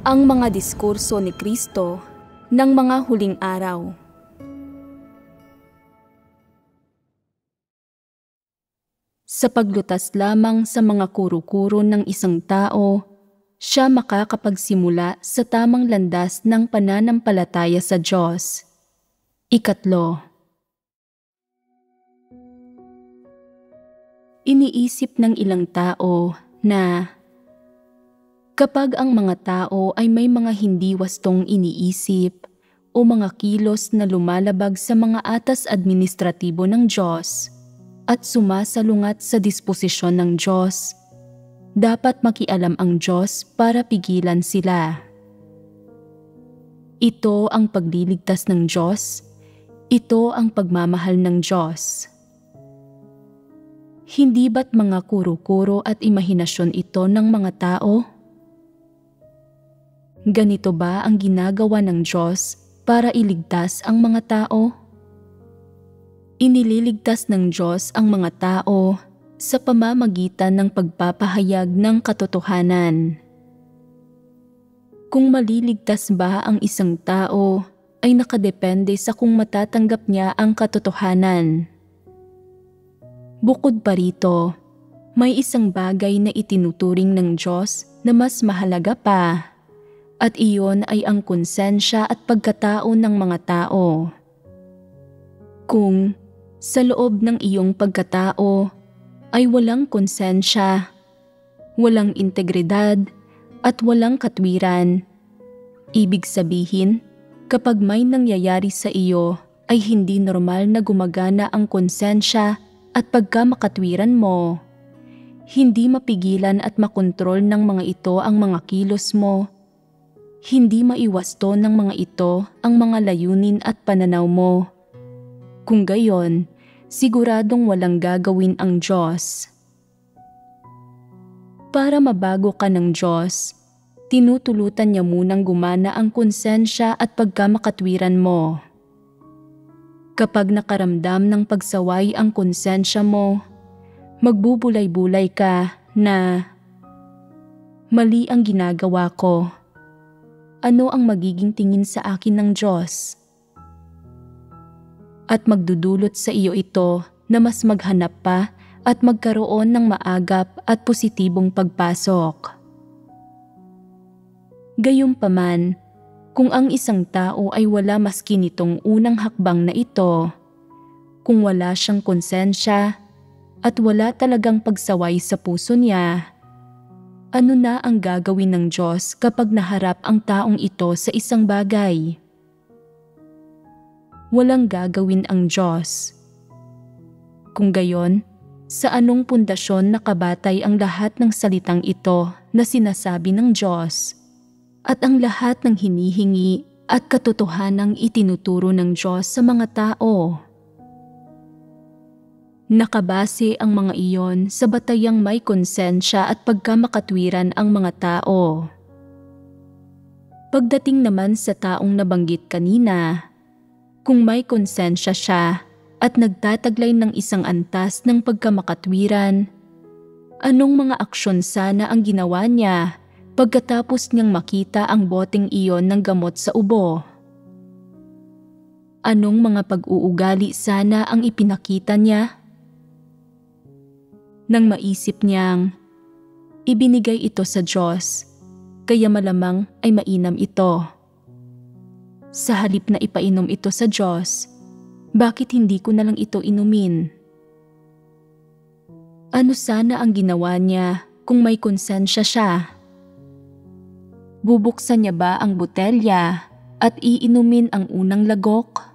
Ang mga diskurso ni Kristo ng mga huling araw. Sa paglutas lamang sa mga kuro-kuro ng isang tao, siya makakapagsimula sa tamang landas ng pananampalataya sa Diyos. Ikatlo, iniisip ng ilang tao na kapag ang mga tao ay may mga hindi wastong iniisip o mga kilos na lumalabag sa mga atas administratibo ng Diyos at sumasalungat sa disposisyon ng Diyos, dapat makialam ang Diyos para pigilan sila. Ito ang pagliligtas ng Diyos, ito ang pagmamahal ng Diyos. Hindi ba't mga kuro-kuro at imahinasyon ito ng mga tao? Ganito ba ang ginagawa ng Diyos para iligtas ang mga tao? Inililigtas ng Diyos ang mga tao sa pamamagitan ng pagpapahayag ng katotohanan. Kung maliligtas ba ang isang tao ay nakadepende sa kung matatanggap niya ang katotohanan. Bukod pa rito, may isang bagay na itinuturing ng Diyos na mas mahalaga pa. At iyon ay ang konsensya at pagkatao ng mga tao. Kung sa loob ng iyong pagkatao ay walang konsensya, walang integridad at walang katwiran, ibig sabihin kapag may nangyayari sa iyo ay hindi normal na gumagana ang konsensya at pagkamakatwiran mo. Hindi mapigilan at makontrol ng mga ito ang mga kilos mo. Hindi maiwasto ng mga ito ang mga layunin at pananaw mo. Kung gayon, siguradong walang gagawin ang Diyos. Para mabago ka ng Diyos, tinutulutan niya munang gumana ang konsensya at pagkamakatwiran mo. Kapag nakaramdam ng pagsaway ang konsensya mo, magbubulay-bulay ka na mali ang ginagawa ko. Ano ang magiging tingin sa akin ng Diyos? At magdudulot sa iyo ito na mas maghanap pa at magkaroon ng maagap at positibong pagpasok. Gayunpaman, kung ang isang tao ay wala maski nitong unang hakbang na ito, kung wala siyang konsensya at wala talagang pagsaway sa puso niya, ano na ang gagawin ng Diyos kapag naharap ang taong ito sa isang bagay? Walang gagawin ang Diyos. Kung gayon, sa anong pundasyon nakabatay ang lahat ng salitang ito na sinasabi ng Diyos at ang lahat ng hinihingi at katotohanang itinuturo ng Diyos sa mga tao? Nakabase ang mga iyon sa batayang may konsensya at pagkamakatwiran ang mga tao. Pagdating naman sa taong nabanggit kanina, kung may konsensya siya at nagtataglay ng isang antas ng pagkamakatwiran, anong mga aksyon sana ang ginawa niya pagkatapos niyang makita ang boteng iyon ng gamot sa ubo? Anong mga pag-uugali sana ang ipinakita niya? Nang maisip niyang ibinigay ito sa Diyos, kaya malamang ay mainam ito. Sa halip na ipainom ito sa Diyos, bakit hindi ko na lang ito inumin? Ano sana ang ginawa niya kung may konsensya siya? Bubuksan niya ba ang botelya at iinumin ang unang lagok?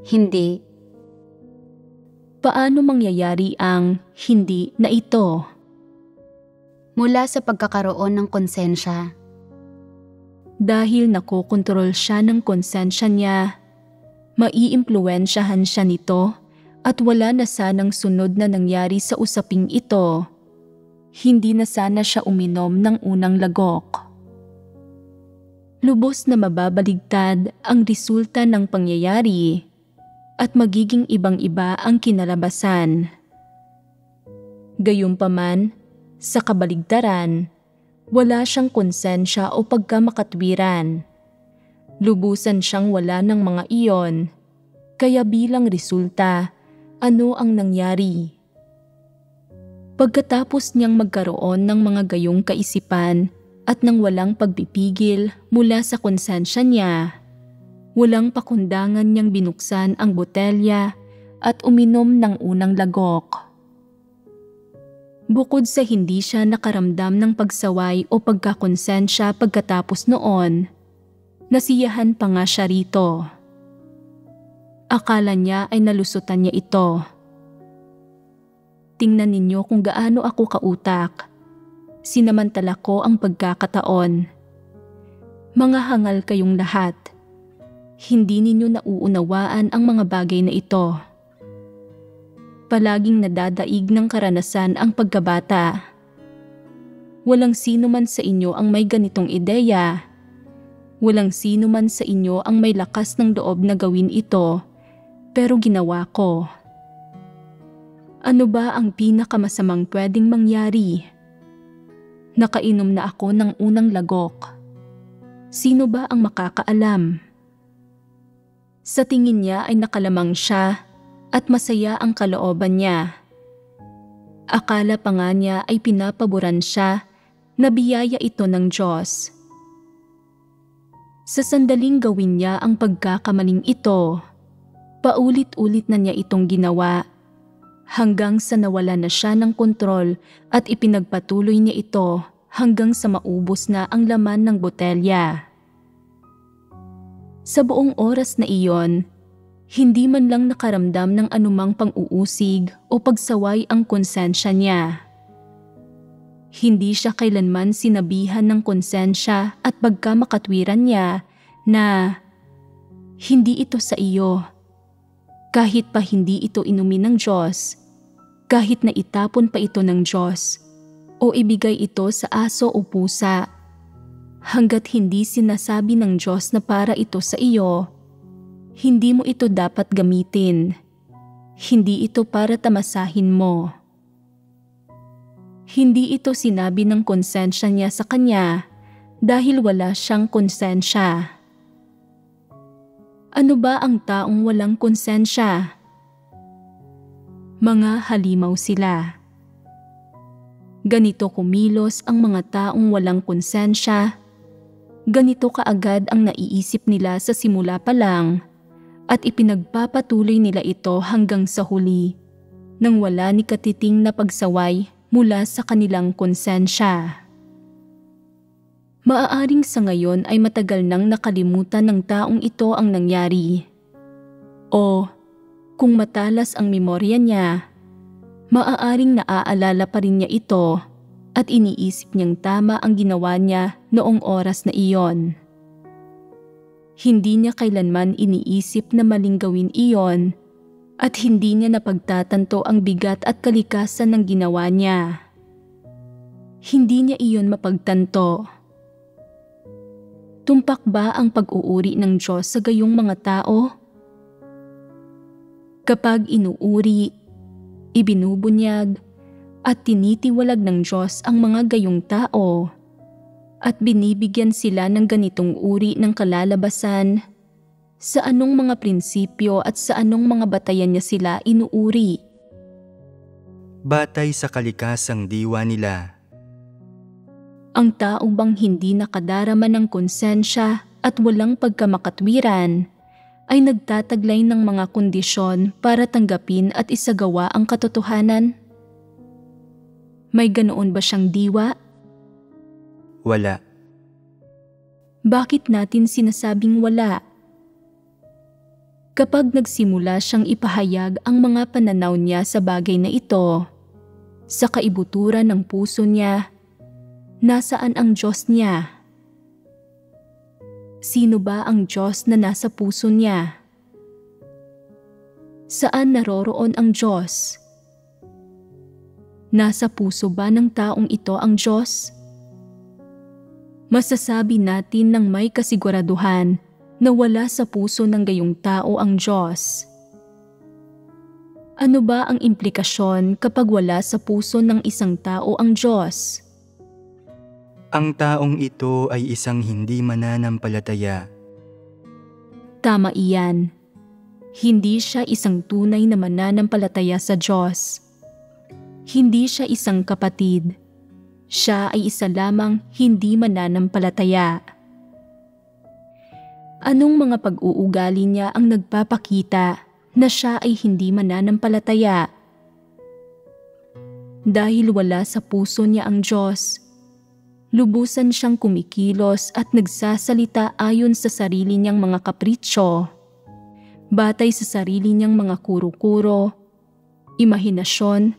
Hindi. Paano mangyayari ang hindi na ito? Mula sa pagkakaroon ng konsensya. Dahil nakokontrol siya ng konsensya niya, maiimpluwensyahan siya nito at wala na sanang sunod na nangyari sa usaping ito. Hindi na sana siya uminom ng unang lagok. Lubos na mababaligtad ang resulta ng pangyayari at magiging ibang-iba ang kinalabasan. Gayunpaman, sa kabaligtaran, Wala siyang konsensya o pagkamakatwiran. Lubusan siyang wala ng mga iyon. Kaya bilang resulta, ano ang nangyari? Pagkatapos niyang magkaroon ng mga gayong kaisipan at ng walang pagpipigil mula sa konsensya niya, walang pakundangan niyang binuksan ang botelya at uminom ng unang lagok. Bukod sa hindi siya nakaramdam ng pagsaway o pagkakonsensya pagkatapos noon, nasiyahan pa nga siya rito. Akala niya ay nalusutan niya ito. Tingnan ninyo kung gaano ako kautak. Sinamantala ko ang pagkakataon. Mga hangal kayong lahat. Hindi ninyo nauunawaan ang mga bagay na ito. Palaging nadadaig ng karanasan ang pagkabata. Walang sino man sa inyo ang may ganitong ideya. Walang sino man sa inyo ang may lakas ng loob na gawin ito, pero ginawa ko. Ano ba ang pinakamasamang pwedeng mangyari? Nakainom na ako ng unang lagok. Sino ba ang makakaalam? Sa tingin niya ay nakalamang siya at masaya ang kalooban niya. Akala pa nga niya ay pinapaboran siya na biyaya ito ng Diyos. Sa sandaling gawin niya ang pagkakamaling ito, paulit-ulit na niya itong ginawa hanggang sa nawala na siya ng kontrol at ipinagpatuloy niya ito hanggang sa maubos na ang laman ng botelya. Sa buong oras na iyon, hindi man lang nakaramdam ng anumang pang-uusig o pagsaway ang konsensya niya. Hindi siya kailanman sinabihan ng konsensya at pagkamakatwiran niya na hindi ito sa iyo. Kahit pa hindi ito inumin ng Diyos, kahit na itapon pa ito ng Diyos, o ibigay ito sa aso o pusa, hanggat hindi sinasabi ng Diyos na para ito sa iyo, hindi mo ito dapat gamitin. Hindi ito para tamasahin mo. Hindi ito sinabi ng konsensya niya sa kanya dahil wala siyang konsensya. Ano ba ang taong walang konsensya? Mga halimaw sila. Ganito kumilos ang mga taong walang konsensya. Ganito kaagad ang naiisip nila sa simula pa lang at ipinagpapatuloy nila ito hanggang sa huli nang wala ni katiting na pagsaway mula sa kanilang konsensya. Maaaring sa ngayon ay matagal nang nakalimutan ng taong ito ang nangyari. O kung matalas ang memorya niya, maaaring naaalala pa rin niya ito at iniisip niyang tama ang ginawa niya noong oras na iyon. Hindi niya kailanman iniisip na maling gawin iyon at hindi niya napagtatanto ang bigat at kalikasan ng ginawa niya. Hindi niya iyon mapagtanto. Tumpak ba ang pag-uuri ng Diyos sa gayong mga tao? Kapag inuuri, ibinubunyag, at tinitiwalag ng Diyos ang mga gayong tao, at binibigyan sila ng ganitong uri ng kalalabasan, sa anong mga prinsipyo at sa anong mga batayan niya sila inuuri? Batay sa kalikasang diwa nila. Ang tao bang hindi nakadarama ng konsensya at walang pagkamakatwiran ay nagtataglay ng mga kondisyon para tanggapin at isagawa ang katotohanan? May ganoon ba siyang diwa? Wala. Bakit natin sinasabing wala? Kapag nagsimula siyang ipahayag ang mga pananaw niya sa bagay na ito, sa kaibuturan ng puso niya, nasaan ang Diyos niya? Sino ba ang Diyos na nasa puso niya? Saan naroroon ang Diyos? Nasa puso ba ng taong ito ang Diyos? Masasabi natin ng may kasiguraduhan na wala sa puso ng gayong tao ang Diyos. Ano ba ang implikasyon kapag wala sa puso ng isang tao ang Diyos? Ang taong ito ay isang hindi mananampalataya. Tama iyan. Hindi siya isang tunay na mananampalataya sa Diyos. Hindi siya isang kapatid. Siya ay isa lamang hindi mananampalataya. Anong mga pag-uugali niya ang nagpapakita na siya ay hindi mananampalataya? Dahil wala sa puso niya ang Diyos, lubusan siyang kumikilos at nagsasalita ayon sa sarili niyang mga kapritsyo, batay sa sarili niyang mga kuro-kuro, imahinasyon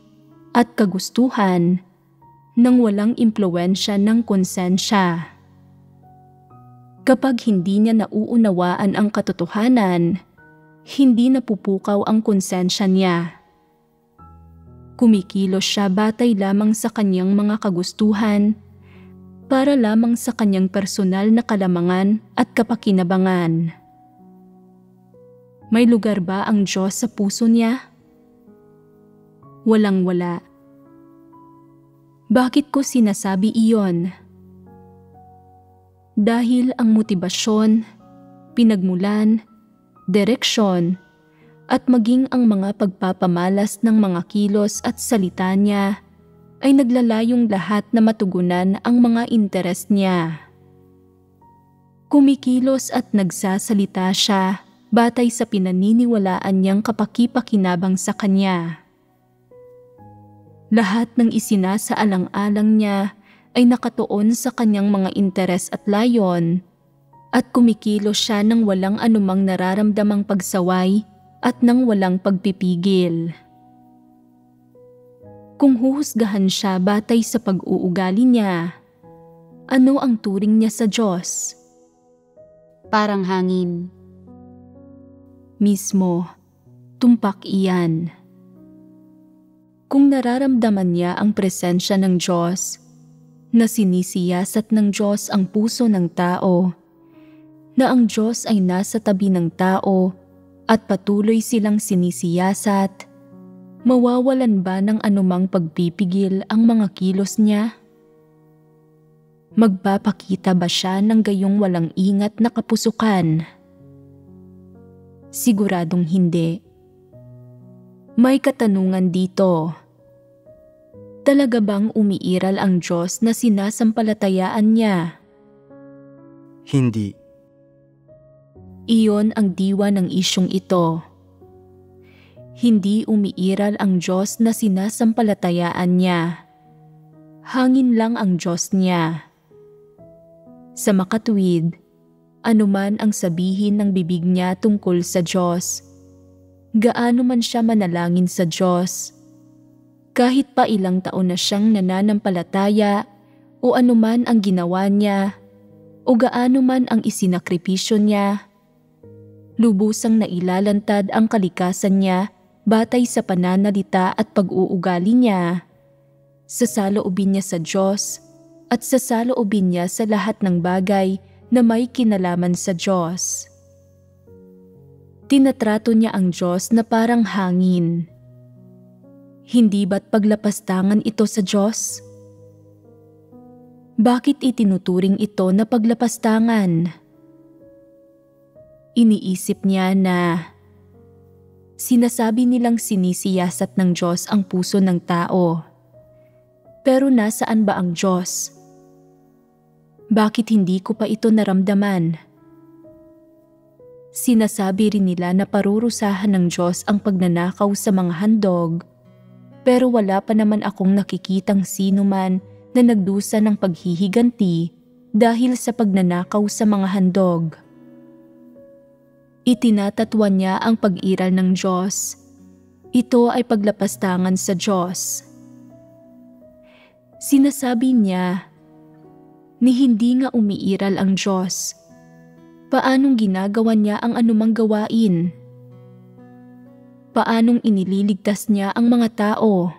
at kagustuhan nang walang impluwensya ng konsensya. Kapag hindi niya nauunawaan ang katotohanan, hindi napupukaw ang konsensya niya. Kumikilos siya batay lamang sa kanyang mga kagustuhan para lamang sa kanyang personal na kalamangan at kapakinabangan. May lugar ba ang Diyos sa puso niya? Walang-wala. Bakit ko sinasabi iyon? Dahil ang motibasyon, pinagmulan, direksyon, at maging ang mga pagpapamalas ng mga kilos at salita niya ay naglalayong lahat na matugunan ang mga interes niya. Kumikilos at nagsasalita siya batay sa pinaniniwalaan niyang kapakipakinabang sa kanya. Lahat ng isinasaalang-alang niya ay nakatuon sa kanyang mga interes at layon, at kumikilos siya ng walang anumang nararamdamang pagsaway at ng walang pagpipigil. Kung huhusgahan siya batay sa pag-uugali niya, ano ang turing niya sa Diyos? Parang hangin. Mismo, tumpak iyan. Kung nararamdaman niya ang presensya ng Diyos, na sinisiyasat ng Diyos ang puso ng tao, na ang Diyos ay nasa tabi ng tao at patuloy silang sinisiyasat, mawawalan ba ng anumang pagpipigil ang mga kilos niya? Magpapakita ba siya ng gayong walang ingat na kapusukan? Siguradong hindi. May katanungan dito. Talaga bang umiiral ang Diyos na sinasampalatayaan niya? Hindi. Iyon ang diwa ng isyong ito. Hindi umiiral ang Diyos na sinasampalatayaan niya. Hangin lang ang Diyos niya. Sa makatuwid, anuman ang sabihin ng bibig niya tungkol sa Diyos, gaano man siya manalangin sa Diyos, kahit pa ilang taon na siyang nananampalataya o anuman ang ginawa niya o gaano man ang isinakripisyo niya, lubusang nailalantad ang kalikasan niya batay sa pananalita at pag-uugali niya, sa saloobin niya sa Diyos at sa saloobin niya sa lahat ng bagay na may kinalaman sa Diyos. Tinatrato niya ang Diyos na parang hangin. Hindi ba't paglapastangan ito sa Diyos? Bakit itinuturing ito na paglapastangan? Iniisip niya na sinasabi nilang sinisiyasat ng Diyos ang puso ng tao. Pero nasaan ba ang Diyos? Bakit hindi ko pa ito naramdaman? Sinasabi rin nila na parurusahan ng Diyos ang pagnanakaw sa mga handog, pero wala pa naman akong nakikitang sino man na nagdusa ng paghihiganti dahil sa pagnanakaw sa mga handog. Itinatatwan niya ang pag-iral ng Diyos. Ito ay paglapastangan sa Diyos. Sinasabi niya, ni hindi nga umiiral ang Diyos, paanong ginagawa niya ang anumang gawain? Paanong inililigtas niya ang mga tao?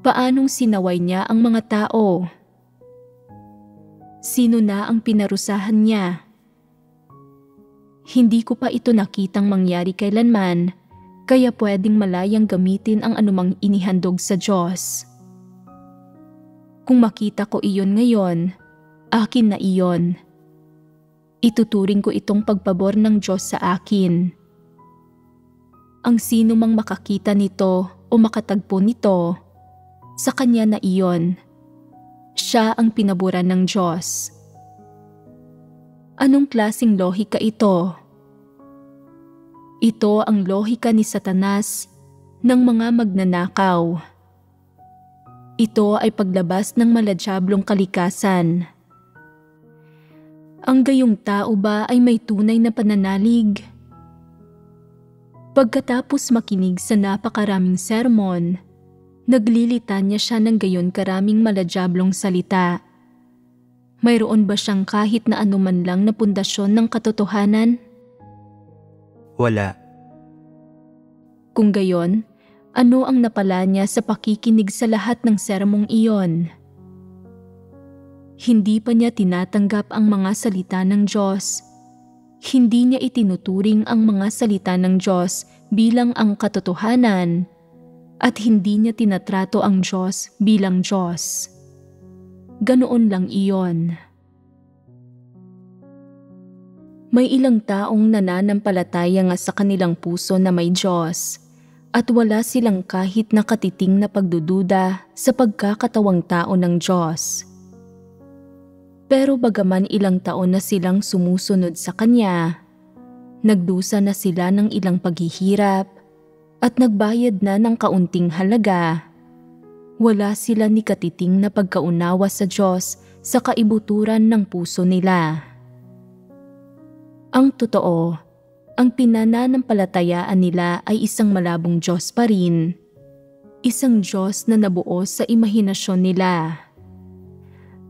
Paanong sinaway niya ang mga tao? Sino na ang pinarusahan niya? Hindi ko pa ito nakitang mangyari kailanman, kaya pwedeng malayang gamitin ang anumang inihandog sa Diyos. Kung makita ko iyon ngayon, akin na iyon. Ituturing ko itong pagpabor ng Diyos sa akin. Ang sino mang makakita nito o makatagpo nito, sa kanya na iyon. Siya ang pinaboran ng Diyos. Anong klaseng lohika ito? Ito ang lohika ni Satanas ng mga magnanakaw. Ito ay paglabas ng maladyablong kalikasan. Ang gayong tao ba ay may tunay na pananalig? Pagkatapos makinig sa napakaraming sermon, naglilitanya siya ng gayon karaming maladyablong salita. Mayroon ba siyang kahit na anuman lang na pundasyon ng katotohanan? Wala. Kung gayon, ano ang napala niya sa pakikinig sa lahat ng sermong iyon? Hindi pa niya tinatanggap ang mga salita ng Diyos. Hindi niya itinuturing ang mga salita ng Diyos bilang ang katotohanan at hindi niya tinatrato ang Diyos bilang Diyos. Ganoon lang iyon. May ilang taong nananampalataya nga sa kanilang puso na may Diyos at wala silang kahit nakatiting na pagdududa sa pagkakatawang tao ng Diyos. Pero bagaman ilang taon na silang sumusunod sa Kanya, nagdusa na sila ng ilang paghihirap at nagbayad na ng kaunting halaga, wala sila ni katiting na pagkaunawa sa Diyos sa kaibuturan ng puso nila. Ang totoo, ang pinananampalatayaan nila ay isang malabong Diyos pa rin, isang Diyos na nabuo sa imahinasyon nila.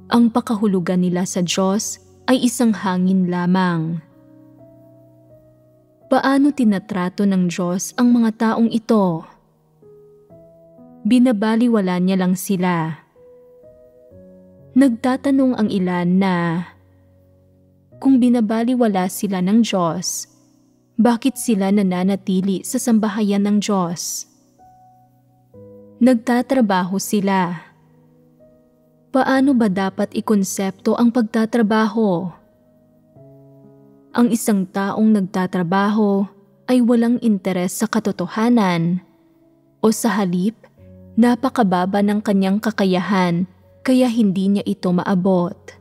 Ang pakahulugan nila sa Diyos ay isang hangin lamang. Paano tinatrato ng Diyos ang mga taong ito? Binabaliwala niya lang sila. Nagtatanong ang ilan na, kung binabaliwala sila ng Diyos, bakit sila nananatili sa sambahayan ng Diyos? Nagtatrabaho sila. Paano ba dapat ikonsepto ang pagtatrabaho? Ang isang taong nagtatrabaho ay walang interes sa katotohanan o sa halip, napakababa ng kanyang kakayahan kaya hindi niya ito maabot.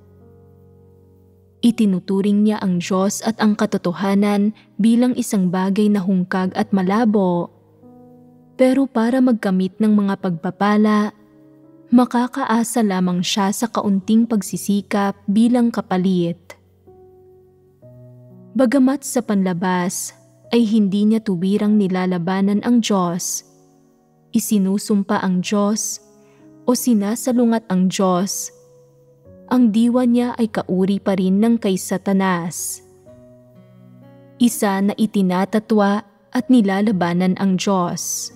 Itinuturing niya ang Diyos at ang katotohanan bilang isang bagay na hungkag at malabo, pero para magkamit ng mga pagpapala, makakaasa lamang siya sa kaunting pagsisikap bilang kapalit. Bagamat sa panlabas ay hindi niya tuwirang nilalabanan ang Diyos, isinusumpa ang Diyos o sinasalungat ang Diyos, ang diwa niya ay kauri pa rin ng kay Satanas. Isa na itinatatwa at nilalabanan ang Diyos.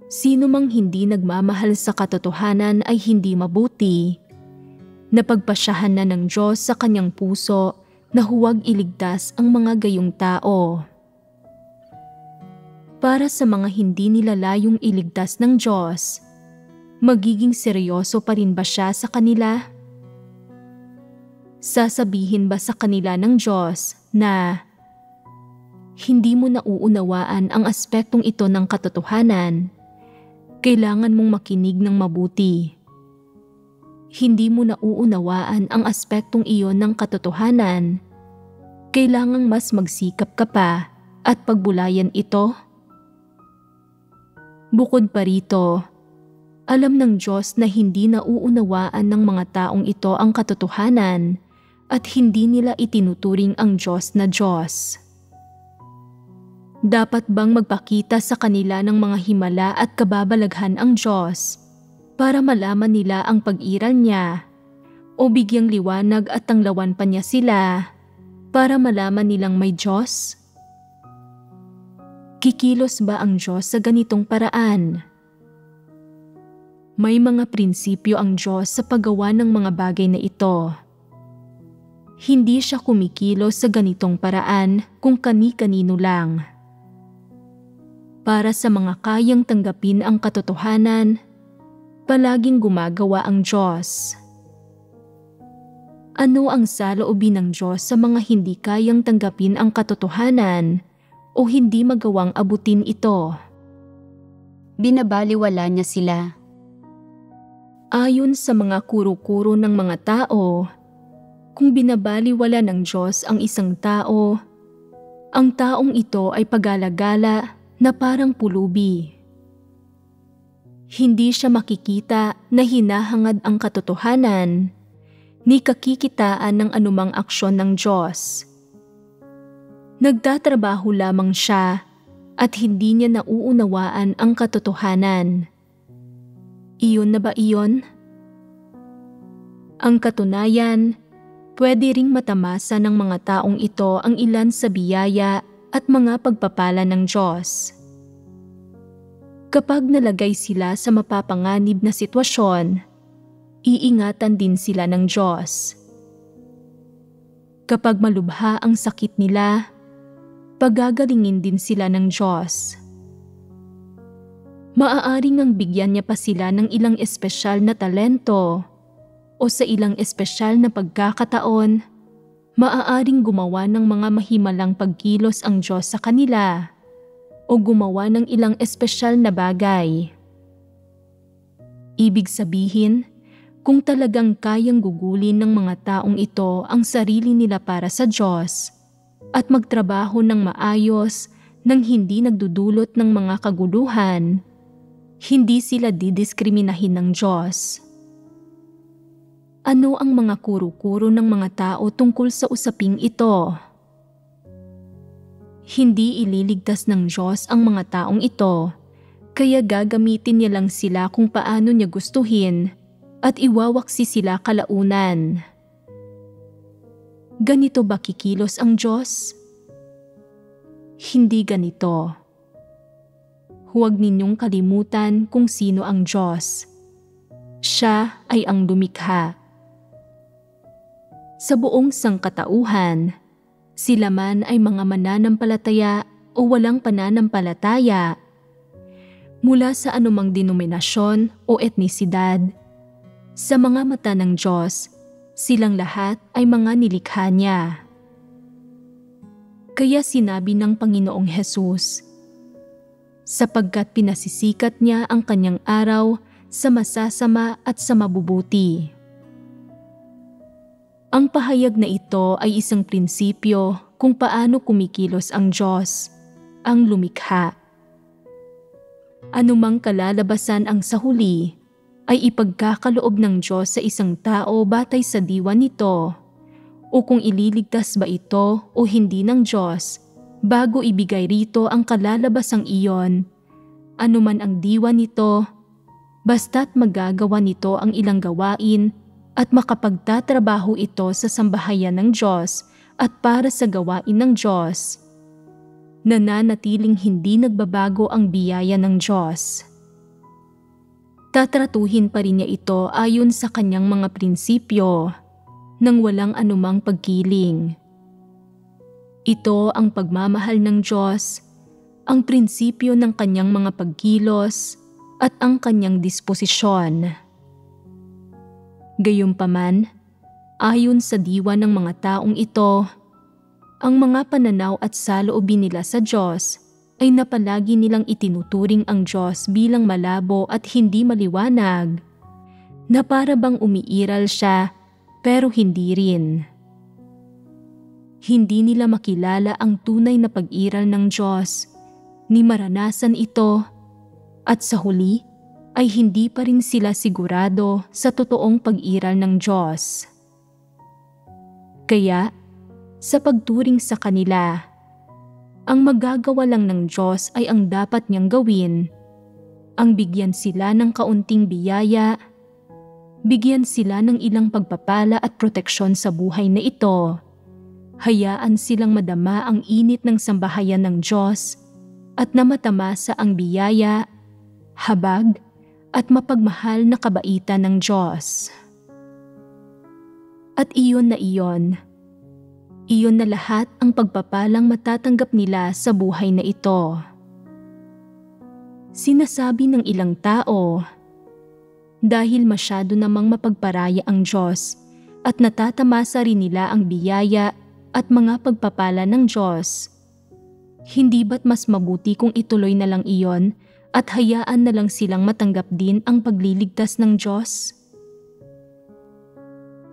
Sino mang hindi nagmamahal sa katotohanan ay hindi mabuti. Napagpasyahan na ng Diyos sa kanyang puso na huwag iligtas ang mga gayong tao. Para sa mga hindi nilalayong iligtas ng Diyos, magiging seryoso pa rin ba siya sa kanila? Sasabihin ba sa kanila ng Diyos na hindi mo nauunawaan ang aspektong ito ng katotohanan? Kailangan mong makinig ng mabuti. Hindi mo nauunawaan ang aspektong iyon ng katotohanan. Kailangang mas magsikap ka pa at pagbulayan ito. Bukod pa rito, alam ng Diyos na hindi nauunawaan ng mga taong ito ang katotohanan at hindi nila itinuturing ang Diyos na Diyos. Dapat bang magpakita sa kanila ng mga himala at kababalaghan ang Diyos para malaman nila ang pag-iral niya o bigyang liwanag at tanglawan pa niya sila para malaman nilang may Diyos? Kikilos ba ang Diyos sa ganitong paraan? May mga prinsipyo ang Diyos sa paggawa ng mga bagay na ito. Hindi siya kumikilos sa ganitong paraan kung kani-kanino lang. Para sa mga kayang tanggapin ang katotohanan, palaging gumagawa ang Diyos. Ano ang saloobin ng Diyos sa mga hindi kayang tanggapin ang katotohanan o hindi magawang abutin ito? Binabaliwala niya sila. Ayon sa mga kuro-kuro ng mga tao, kung binabaliwala ng Diyos ang isang tao, ang taong ito ay pag-alagala na parang pulubi. Hindi siya makikita na hinahangad ang katotohanan, ni kakikitaan ng anumang aksyon ng Diyos. Nagtatrabaho lamang siya at hindi niya nauunawaan ang katotohanan. Iyon na ba iyon? Ang katunayan, pwede ring matamasa ng mga taong ito ang ilan sa biyaya at mga pagpapala ng Diyos. Kapag nalagay sila sa mapapanganib na sitwasyon, iingatan din sila ng Diyos. Kapag malubha ang sakit nila, pagagalingin din sila ng Diyos. Maaaring ang bigyan niya pa sila ng ilang espesyal na talento o sa ilang espesyal na pagkakataon, maaaring gumawa ng mga mahimalang pagkilos ang Diyos sa kanila o gumawa ng ilang espesyal na bagay. Ibig sabihin, kung talagang kayang gugulin ng mga taong ito ang sarili nila para sa Diyos at magtrabaho ng maayos nang hindi nagdudulot ng mga kaguluhan, hindi sila didiskriminahin ng Diyos. Ano ang mga kuro-kuro ng mga tao tungkol sa usaping ito? Hindi ililigtas ng Diyos ang mga taong ito, kaya gagamitin niya lang sila kung paano niya gustuhin at iwawaksi sila kalaunan. Ganito ba kikilos ang Diyos? Hindi ganito. Huwag ninyong kalimutan kung sino ang Diyos. Siya ay ang lumikha. Sa buong sangkatauhan, sila man ay mga mananampalataya o walang pananampalataya, mula sa anumang denominasyon o etnisidad, sa mga mata ng Diyos, silang lahat ay mga nilikha niya. Kaya sinabi ng Panginoong Hesus, sapagkat pinasisikat niya ang kanyang araw sa masasama at sa mabubuti. Ang pahayag na ito ay isang prinsipyo kung paano kumikilos ang Diyos, ang lumikha. Anumang kalalabasan ang sa huli, ay ipagkakaloob ng Diyos sa isang tao batay sa diwa nito, o kung ililigtas ba ito o hindi ng Diyos bago ibigay rito ang kalalabasang iyon, anuman ang diwa nito, basta't magagawa nito ang ilang gawain at makapagtatrabaho ito sa sambahayan ng Diyos at para sa gawain ng Diyos, nananatiling hindi nagbabago ang biyaya ng Diyos. Tatratuhin pa rin niya ito ayon sa kanyang mga prinsipyo nang walang anumang pagkiling. Ito ang pagmamahal ng Diyos, ang prinsipyo ng kanyang mga pagkilos at ang kanyang disposisyon. Gayunpaman, ayon sa diwa ng mga taong ito, ang mga pananaw at saloobin nila sa Diyos ay napalagi nilang itinuturing ang Diyos bilang malabo at hindi maliwanag, na para bang umiiral siya pero hindi rin. Hindi nila makilala ang tunay na pag-iral ng Diyos, ni maranasan ito, at sa huli ay hindi pa rin sila sigurado sa totoong pag-iral ng Diyos. Kaya, sa pagturing sa kanila, ang magagawa lang ng Diyos ay ang dapat niyang gawin, ang bigyan sila ng kaunting biyaya, bigyan sila ng ilang pagpapala at proteksyon sa buhay na ito, hayaan silang madama ang init ng sambahayan ng Diyos at na matamasa ang biyaya, habag at mapagmahal na kabaitan ng Diyos. At iyon na iyon na lahat ang pagpapalang matatanggap nila sa buhay na ito. Sinasabi ng ilang tao, dahil masyado namang mapagparaya ang Diyos at natatamasa rin nila ang biyaya at mga pagpapala ng Diyos. Hindi ba't mas mabuti kung ituloy na lang iyon at hayaan na lang silang matanggap din ang pagliligtas ng Diyos?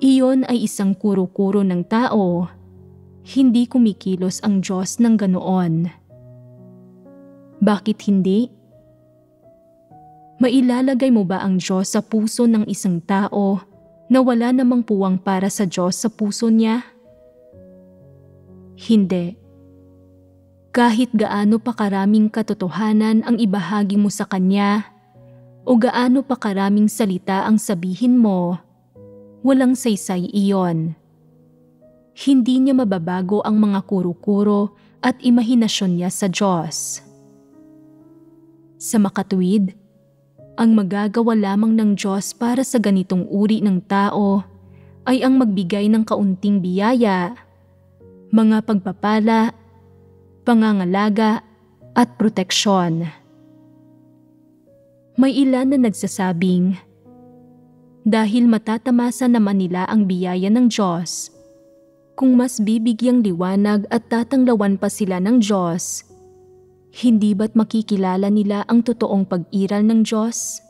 Iyon ay isang kuro-kuro ng tao. Hindi kumikilos ang Diyos ng ganoon. Bakit hindi? Mailalagay mo ba ang Diyos sa puso ng isang tao na wala namang puwang para sa Diyos sa puso niya? Hindi. Kahit gaano pa karaming katotohanan ang ibahagi mo sa Kanya o gaano pa karaming salita ang sabihin mo, walang saysay iyon. Hindi niya mababago ang mga kuro-kuro at imahinasyon niya sa Diyos. Sa makatuwid, ang magagawa lamang ng Diyos para sa ganitong uri ng tao ay ang magbigay ng kaunting biyaya, mga pagpapala, pangangalaga at proteksyon. May ilan na nagsasabing, dahil matatamasa naman nila ang biyaya ng Diyos, kung mas bibigyang liwanag at tatanglawan pa sila ng Diyos, hindi ba't makikilala nila ang totoong pag-iral ng Diyos?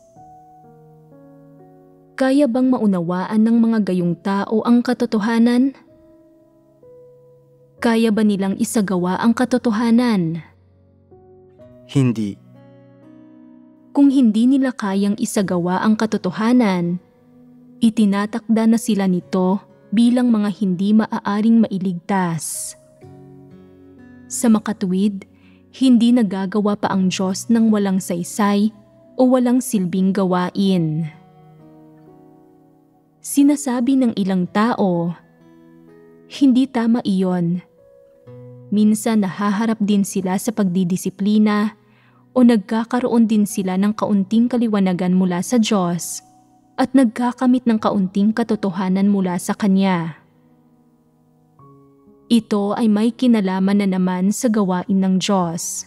Kaya bang maunawaan ng mga gayong tao ang katotohanan? Kaya ba nilang isagawa ang katotohanan? Hindi. Kung hindi nila kayang isagawa ang katotohanan, itinatakda na sila nito bilang mga hindi maaaring mailigtas. Sa makatuwid, hindi nagagawa pa ang Diyos ng walang saysay o walang silbing gawain. Sinasabi ng ilang tao, hindi tama iyon. Minsan nahaharap din sila sa pagdidisiplina o nagkakaroon din sila ng kaunting kaliwanagan mula sa Diyos at nagkakamit ng kaunting katotohanan mula sa Kanya. Ito ay may kinalaman na naman sa gawain ng Diyos.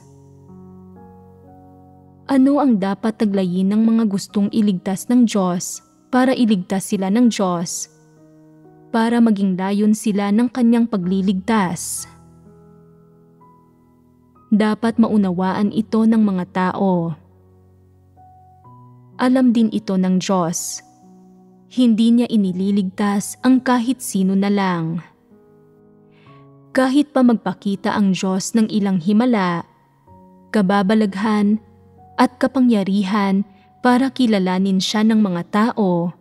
Ano ang dapat taglayin ng mga gustong iligtas ng Diyos para iligtas sila ng Diyos, para maging layon sila ng Kanyang pagliligtas? Dapat maunawaan ito ng mga tao. Alam din ito ng Diyos. Hindi niya inililigtas ang kahit sino na lang. Kahit pa magpakita ang Diyos ng ilang himala, kababalaghan at kapangyarihan para kilalanin siya ng mga tao,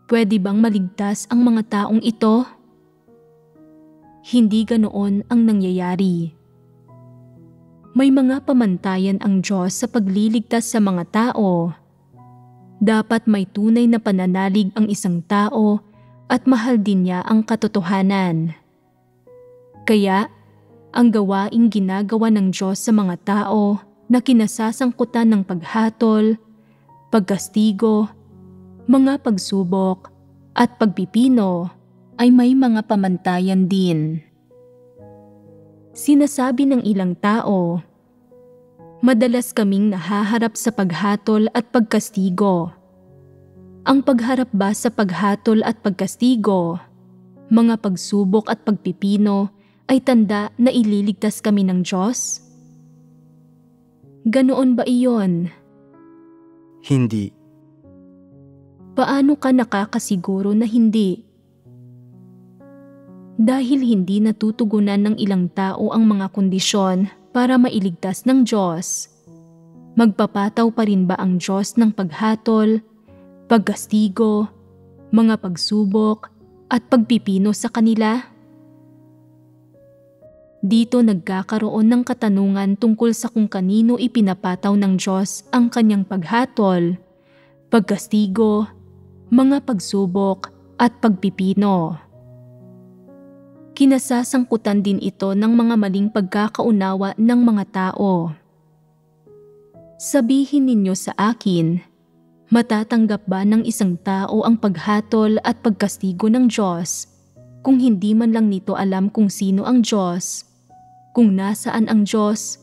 pwede bang maligtas ang mga taong ito? Hindi ganoon ang nangyayari. May mga pamantayan ang Diyos sa pagliligtas sa mga tao. Dapat may tunay na pananalig ang isang tao at mahal din niya ang katotohanan. Kaya, ang gawaing ginagawa ng Diyos sa mga tao na kinasasangkutan ng paghatol, pagkastigo, mga pagsubok at pagpipino ay may mga pamantayan din. Sinasabi ng ilang tao, madalas kaming nahaharap sa paghatol at pagkastigo. Ang pagharap ba sa paghatol at pagkastigo, mga pagsubok at pagpipino ay tanda na ililigtas kami ng Diyos? Ganoon ba iyon? Hindi. Paano ka nakakasiguro na hindi? Dahil hindi natutugunan ng ilang tao ang mga kondisyon para mailigtas ng Diyos, magpapataw pa rin ba ang Diyos ng paghatol, pagkastigo, mga pagsubok at pagpipino sa kanila? Dito nagkakaroon ng katanungan tungkol sa kung kanino ipinapataw ng Diyos ang kanyang paghatol, pagkastigo, mga pagsubok at pagpipino. Kinasasangkutan din ito ng mga maling pagkakaunawa ng mga tao. Sabihin ninyo sa akin, matatanggap ba ng isang tao ang paghatol at pagkastigo ng Diyos kung hindi man lang nito alam kung sino ang Diyos, kung nasaan ang Diyos,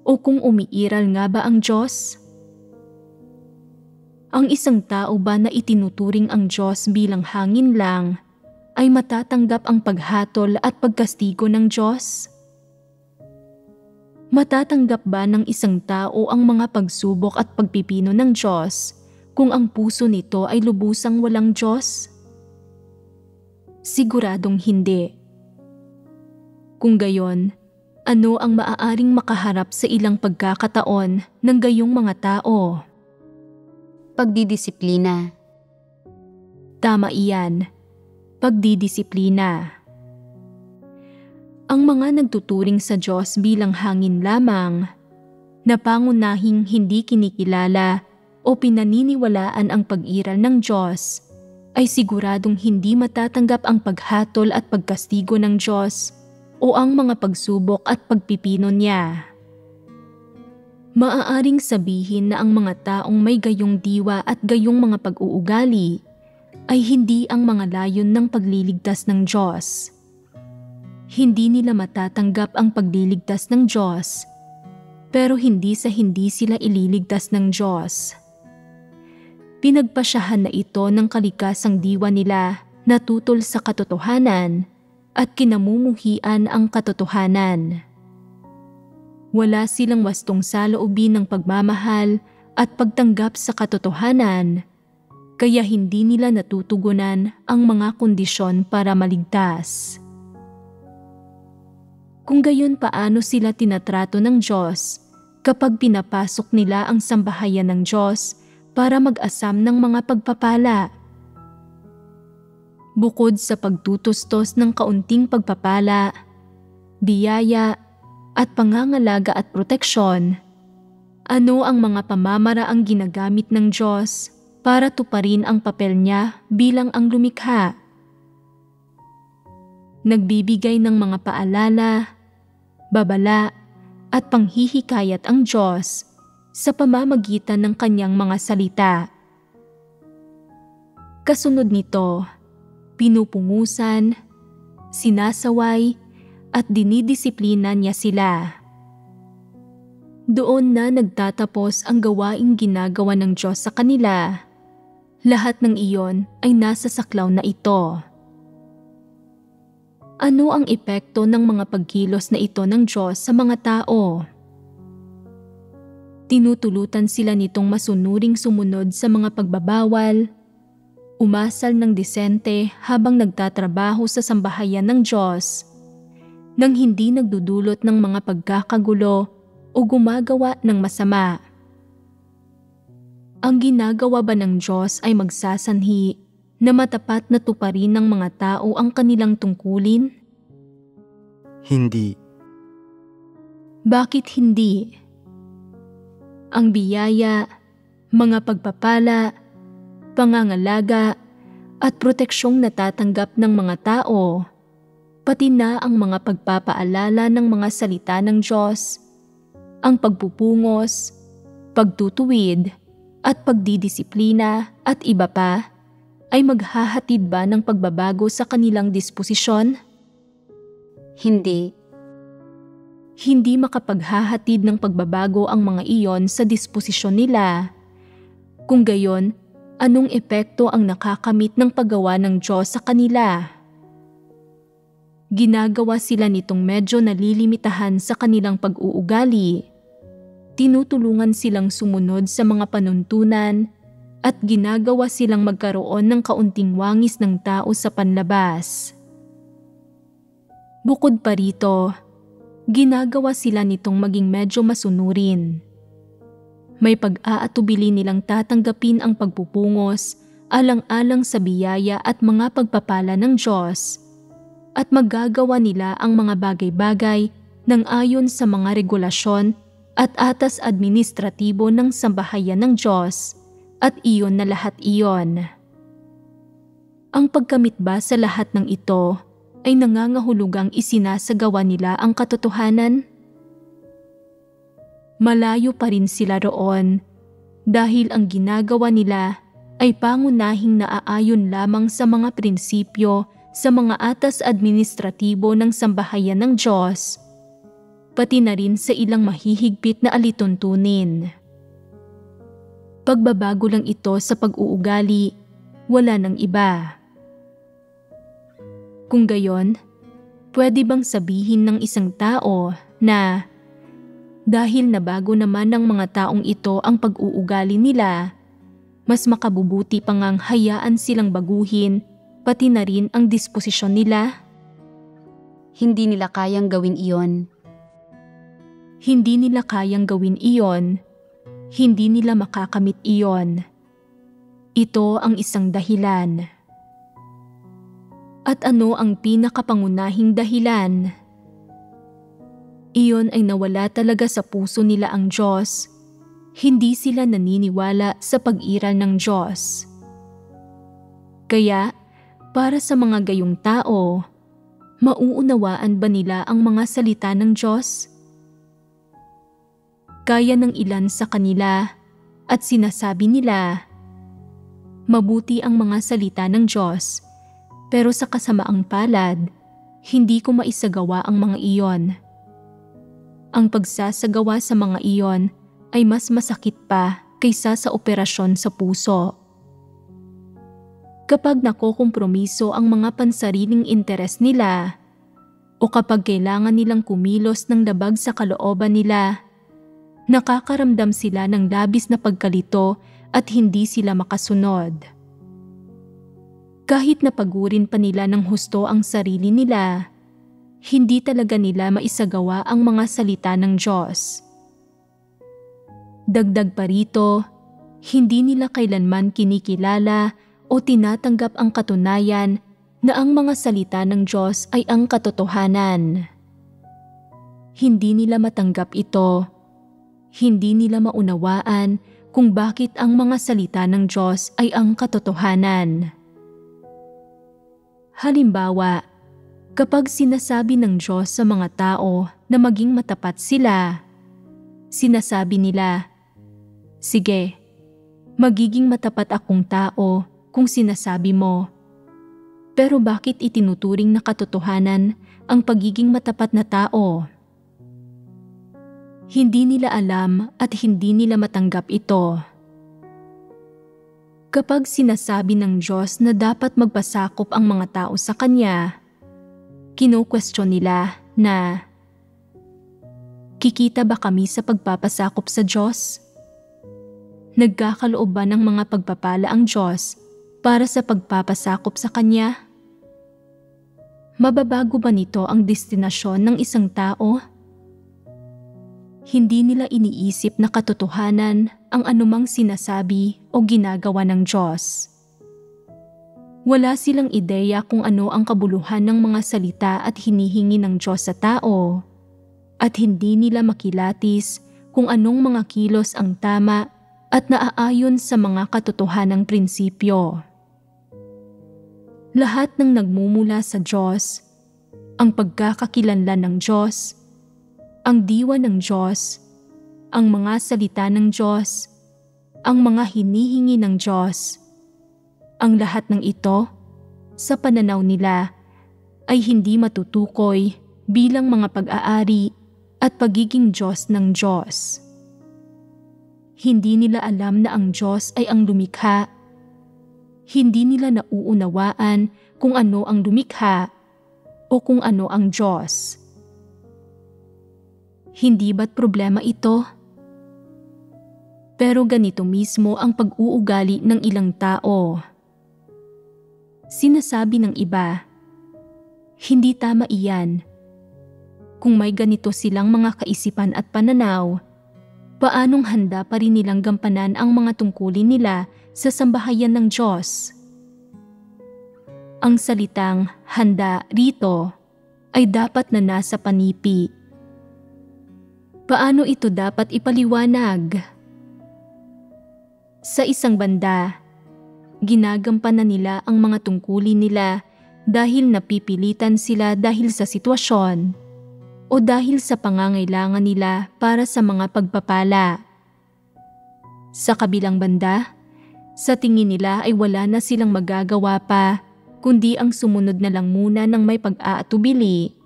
o kung umiiral nga ba ang Diyos? ang isang tao ba na itinuturing ang Diyos bilang hangin lang ay matatanggap ang paghatol at pagkastigo ng Diyos? Matatanggap ba ng isang tao ang mga pagsubok at pagpipino ng Diyos kung ang puso nito ay lubusang walang Diyos? Siguradong hindi. Kung gayon, ano ang maaaring makaharap sa ilang pagkakataon ng gayong mga tao? Pagdidisiplina. Tama iyan, pagdidisiplina. Ang mga nagtuturing sa Diyos bilang hangin lamang, na pangunahing hindi kinikilala o pinaniniwalaan ang pag-iral ng Diyos, ay siguradong hindi matatanggap ang paghatol at pagkastigo ng Diyos o ang mga pagsubok at pagpipino niya. Maaaring sabihin na ang mga taong may gayong diwa at gayong mga pag-uugali ay hindi ang mga layon ng pagliligtas ng Diyos. Hindi nila matatanggap ang pagliligtas ng Diyos, pero hindi sila ililigtas ng Diyos. Pinagpasyahan na ito ng kalikasang diwa nila na tutol sa katotohanan at kinamumuhian ang katotohanan. Wala silang wastong saloobin ng pagmamahal at pagtanggap sa katotohanan, kaya hindi nila natutugunan ang mga kondisyon para maligtas. Kung gayon, paano sila tinatrato ng Diyos kapag pinapasok nila ang sambahayan ng Diyos para mag-asam ng mga pagpapala? Bukod sa pagtutustos ng kaunting pagpapala, biyaya, at pangangalaga at proteksyon, ano ang mga pamamaraang ginagamit ng Diyos para tuparin ang papel niya bilang ang lumikha? Nagbibigay ng mga paalala, babala, at panghihikayat ang Diyos sa pamamagitan ng kanyang mga salita. Kasunod nito, pinupungusan, sinasaway, at dinidisiplina niya sila. Doon na nagtatapos ang gawaing ginagawa ng Diyos sa kanila. Lahat ng iyon ay nasa saklaw na ito. Ano ang epekto ng mga pagkilos na ito ng Diyos sa mga tao? Tinutulutan sila nitong masunuring sumunod sa mga pagbabawal, umasal ng disente habang nagtatrabaho sa sambahayan ng Diyos, nang hindi nagdudulot ng mga pagkakagulo o gumagawa ng masama. Ang ginagawa ba ng Diyos ay magsasanhi na matapat na tuparin ng mga tao ang kanilang tungkulin? Hindi. Bakit hindi? Ang biyaya, mga pagpapala, pangangalaga, at proteksyong natatanggap ng mga tao, pati na ang mga pagpapaalala ng mga salita ng Diyos, ang pagpupungos, pagtutuwid, at pagdidisiplina at iba pa, ay maghahatid ba ng pagbabago sa kanilang disposisyon? Hindi. Hindi makapaghahatid ng pagbabago ang mga iyon sa disposisyon nila. Kung gayon, anong epekto ang nakakamit ng paggawa ng Diyos sa kanila? Ginagawa sila nitong medyo nalilimitahan sa kanilang pag-uugali. Tinutulungan silang sumunod sa mga panuntunan at ginagawa silang magkaroon ng kaunting wangis ng tao sa panlabas. Bukod pa rito, ginagawa sila nitong maging medyo masunurin. May pag-aatubili nilang tatanggapin ang pagpupungos alang-alang sa biyaya at mga pagpapala ng Diyos, at magagawa nila ang mga bagay-bagay nang ayon sa mga regulasyon at atas administratibo ng sambahayan ng Diyos, at iyon na lahat iyon. Ang pagkamit ba sa lahat ng ito ay nangangahulugang isinasagawa nila ang katotohanan? Malayo pa rin sila roon dahil ang ginagawa nila ay pangunahing naaayon lamang sa mga prinsipyo sa mga atas administratibo ng sambahayan ng Diyos, pati na rin sa ilang mahihigpit na alituntunin. Pagbabago lang ito sa pag-uugali, wala nang iba. Kung gayon, pwede bang sabihin ng isang tao na dahil nabago naman ng mga taong ito ang pag-uugali nila, mas makabubuti pa ngang hayaan silang baguhin pati na rin ang disposisyon nila? Hindi nila kayang gawin iyon. Hindi nila kayang gawin iyon. Hindi nila makakamit iyon. Ito ang isang dahilan. At ano ang pinakapangunahing dahilan? Iyon ay nawala talaga sa puso nila ang Diyos. Hindi sila naniniwala sa pag-iral ng Diyos. Kaya, para sa mga gayong tao, mauunawaan ba nila ang mga salita ng Diyos? Kaya ng ilan sa kanila at sinasabi nila, mabuti ang mga salita ng Diyos, pero sa kasamaang palad, hindi ko maisagawa ang mga iyon. Ang pagsasagawa sa mga iyon ay mas masakit pa kaysa sa operasyon sa puso. Kapag nakokompromiso ang mga pansariling interes nila, o kapag kailangan nilang kumilos ng labag sa kalooban nila, nakakaramdam sila ng labis na pagkalito at hindi sila makasunod. Kahit napagurin pa nila ng husto ang sarili nila, hindi talaga nila maisagawa ang mga salita ng Diyos. Dagdag pa rito, hindi nila kailanman kinikilala o tinatanggap ang katunayan na ang mga salita ng Diyos ay ang katotohanan. Hindi nila matanggap ito. Hindi nila maunawaan kung bakit ang mga salita ng Diyos ay ang katotohanan. Halimbawa, kapag sinasabi ng Diyos sa mga tao na maging matapat sila, sinasabi nila, sige, magiging matapat akong tao kung sinasabi mo. Pero bakit itinuturing na katotohanan ang pagiging matapat na tao? Hindi nila alam at hindi nila matanggap ito. Kapag sinasabi ng Diyos na dapat magpasakop ang mga tao sa Kanya, kino-question nila na, kikita ba kami sa pagpapasakop sa Diyos? Nagkakaloob ba ng mga pagpapala ang Diyos para sa pagpapasakop sa Kanya? Mababago ba nito ang destinasyon ng isang tao? Hindi nila iniisip na katotohanan ang anumang sinasabi o ginagawa ng Diyos. Wala silang ideya kung ano ang kabuluhan ng mga salita at hinihingi ng Diyos sa tao, at hindi nila makilatis kung anong mga kilos ang tama at naaayon sa mga katotohanang prinsipyo. Lahat ng nagmumula sa Diyos, ang pagkakakilanlan ng Diyos, ang diwa ng Diyos, ang mga salita ng Diyos, ang mga hinihingi ng Diyos, ang lahat ng ito, sa pananaw nila, ay hindi matutukoy bilang mga pag-aari at pagiging Diyos ng Diyos. Hindi nila alam na ang Diyos ay ang lumikha. Hindi nila nauunawaan kung ano ang lumikha o kung ano ang Diyos. Hindi ba't problema ito? Pero ganito mismo ang pag-uugali ng ilang tao. Sinasabi ng iba, hindi tama iyan. Kung may ganito silang mga kaisipan at pananaw, paanong handa pa rin nilang gampanan ang mga tungkulin nila sa sambahayan ng Diyos? Ang salitang handa rito ay dapat na nasa panipi. Paano ito dapat ipaliwanag? Sa isang banda, ginagampanan nila ang mga tungkulin nila dahil napipilitan sila dahil sa sitwasyon o dahil sa pangangailangan nila para sa mga pagpapala. Sa kabilang banda, sa tingin nila ay wala na silang magagawa pa kundi ang sumunod na lang muna ng may pag-aatubili,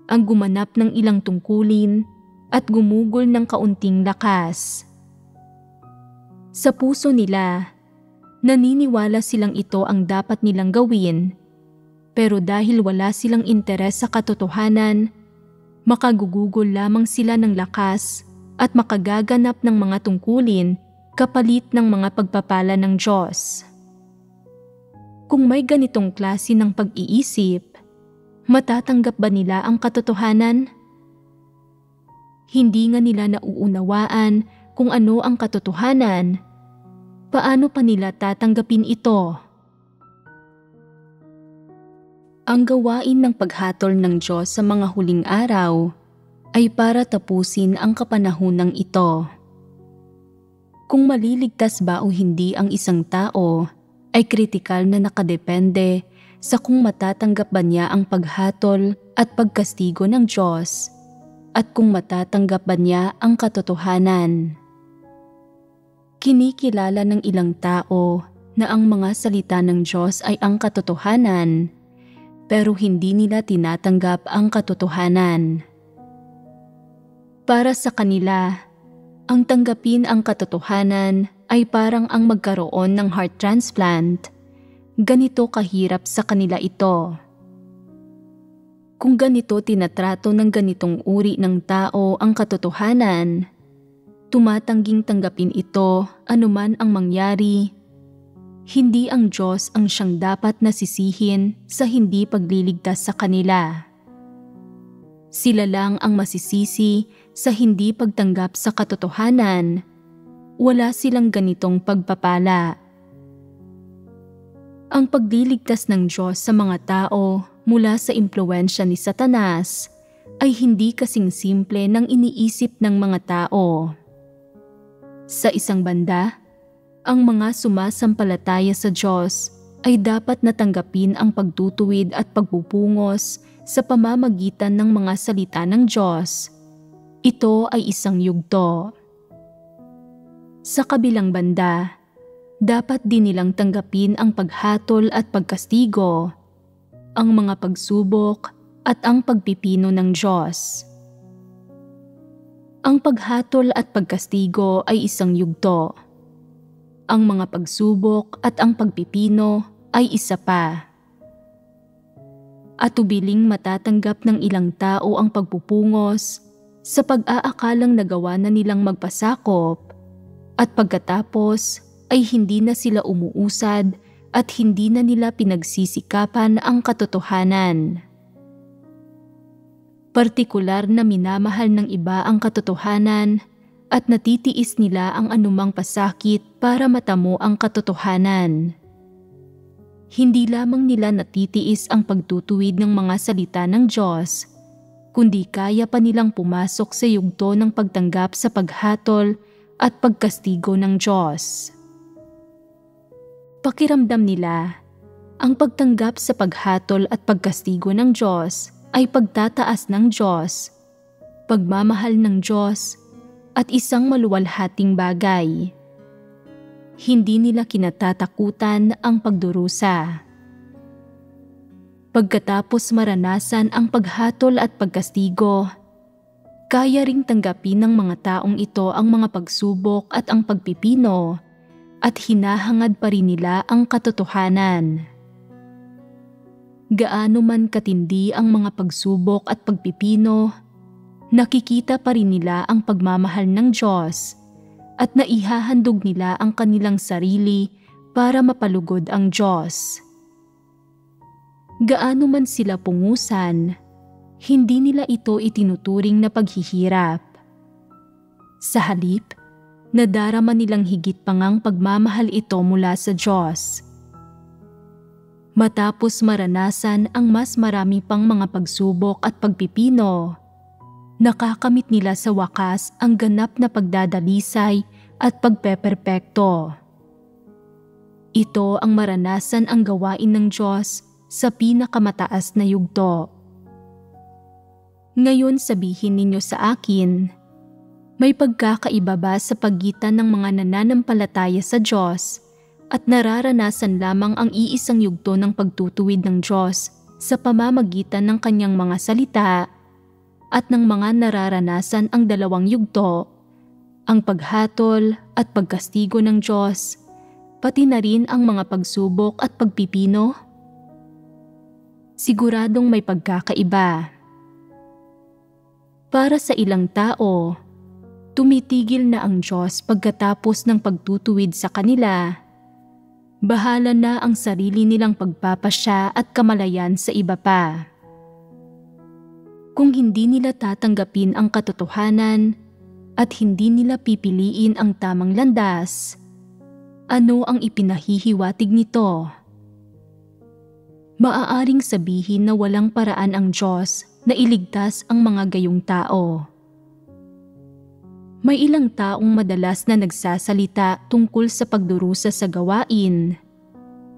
ang gumanap ng ilang tungkulin at gumugol ng kaunting lakas. Sa puso nila, naniniwala silang ito ang dapat nilang gawin, pero dahil wala silang interes sa katotohanan, makagugugol lamang sila ng lakas at makagaganap ng mga tungkulin kapalit ng mga pagpapala ng Diyos. Kung may ganitong klase ng pag-iisip, matatanggap ba nila ang katotohanan? Hindi nga nila nauunawaan kung ano ang katotohanan. Paano pa nila tatanggapin ito? Ang gawain ng paghatol ng Diyos sa mga huling araw ay para tapusin ang kapanahunang ito. Kung maliligtas ba o hindi ang isang tao ay kritikal na nakadepende sa kung matatanggap ba niya ang paghatol at pagkastigo ng Diyos at kung matatanggap ba niya ang katotohanan. Kinikilala ng ilang tao na ang mga salita ng Diyos ay ang katotohanan, pero hindi nila tinatanggap ang katotohanan. Para sa kanila, ang tanggapin ang katotohanan ay parang ang magkaroon ng heart transplant. Ganito kahirap sa kanila ito. Kung ganito tinatrato ng ganitong uri ng tao ang katotohanan, tumatangging tanggapin ito anuman ang mangyari, hindi ang Diyos ang siyang dapat nasisihin sa hindi pagliligtas sa kanila. Sila lang ang masisisi sa hindi pagtanggap sa katotohanan. Wala silang ganitong pagpapala. Ang pagliligtas ng Diyos sa mga tao mula sa impluwensya ni Satanas ay hindi kasing simple ng iniisip ng mga tao. Sa isang banda, ang mga sumasampalataya sa Diyos ay dapat natanggapin ang pagtutuwid at pagpupungos sa pamamagitan ng mga salita ng Diyos. Ito ay isang yugto. Sa kabilang banda, dapat din nilang tanggapin ang paghatol at pagkastigo, ang mga pagsubok at ang pagpipino ng Diyos. Ang paghatol at pagkastigo ay isang yugto. Ang mga pagsubok at ang pagpipino ay isa pa. At tubiling matatanggap ng ilang tao ang pagpupungos sa pag-aakalang nagawa na nilang magpasakop, at pagkatapos ay hindi na sila umuusad at hindi na nila pinagsisikapan ang katotohanan. Partikular na minamahal ng iba ang katotohanan at natitiis nila ang anumang pasakit para matamo ang katotohanan. Hindi lamang nila natitiis ang pagtutuwid ng mga salita ng Diyos, kundi kaya pa nilang pumasok sa yugto ng pagtanggap sa paghatol at pagkastigo ng Diyos. Pakiramdam nila, ang pagtanggap sa paghatol at pagkastigo ng Diyos ay pagtataas ng Diyos, pagmamahal ng Diyos, at isang maluwalhating bagay. Hindi nila kinatatakutan ang pagdurusa. Pagkatapos maranasan ang paghatol at pagkastigo, kaya ring tanggapin ng mga taong ito ang mga pagsubok at ang pagpipino at hinahangad pa rin nila ang katotohanan. Gaano man katindi ang mga pagsubok at pagpipino, nakikita pa rin nila ang pagmamahal ng Diyos at naihahandog nila ang kanilang sarili para mapalugod ang Diyos. Gaano man sila pungusan, hindi nila ito itinuturing na paghihirap. Sa halip, nadarama nilang higit pa ngang pagmamahal ito mula sa Diyos. Matapos maranasan ang mas marami pang mga pagsubok at pagpipino, nakakamit nila sa wakas ang ganap na pagdadalisay at pagpeperpekto. Ito ang maranasan ang gawain ng Diyos sa pinakamataas na yugto. Ngayon sabihin ninyo sa akin, may pagkakaiba ba sa pagitan ng mga nananampalataya sa Diyos at nararanasan lamang ang iisang yugto ng pagtutuwid ng Diyos sa pamamagitan ng kanyang mga salita at ng mga nararanasan ang dalawang yugto ang paghatol at pagkastigo ng Diyos, pati na rin ang mga pagsubok at pagpipino? Siguradong may pagkakaiba. Para sa ilang tao, tumitigil na ang Diyos pagkatapos ng pagtutuwid sa kanila. Bahala na ang sarili nilang pagpapasya at kamalayan sa iba pa. Kung hindi nila tatanggapin ang katotohanan at hindi nila pipiliin ang tamang landas, ano ang ipinahihiwatig nito? Maaaring sabihin na walang paraan ang Diyos na iligtas ang mga gayong tao. May ilang taong madalas na nagsasalita tungkol sa pagdurusa sa gawain,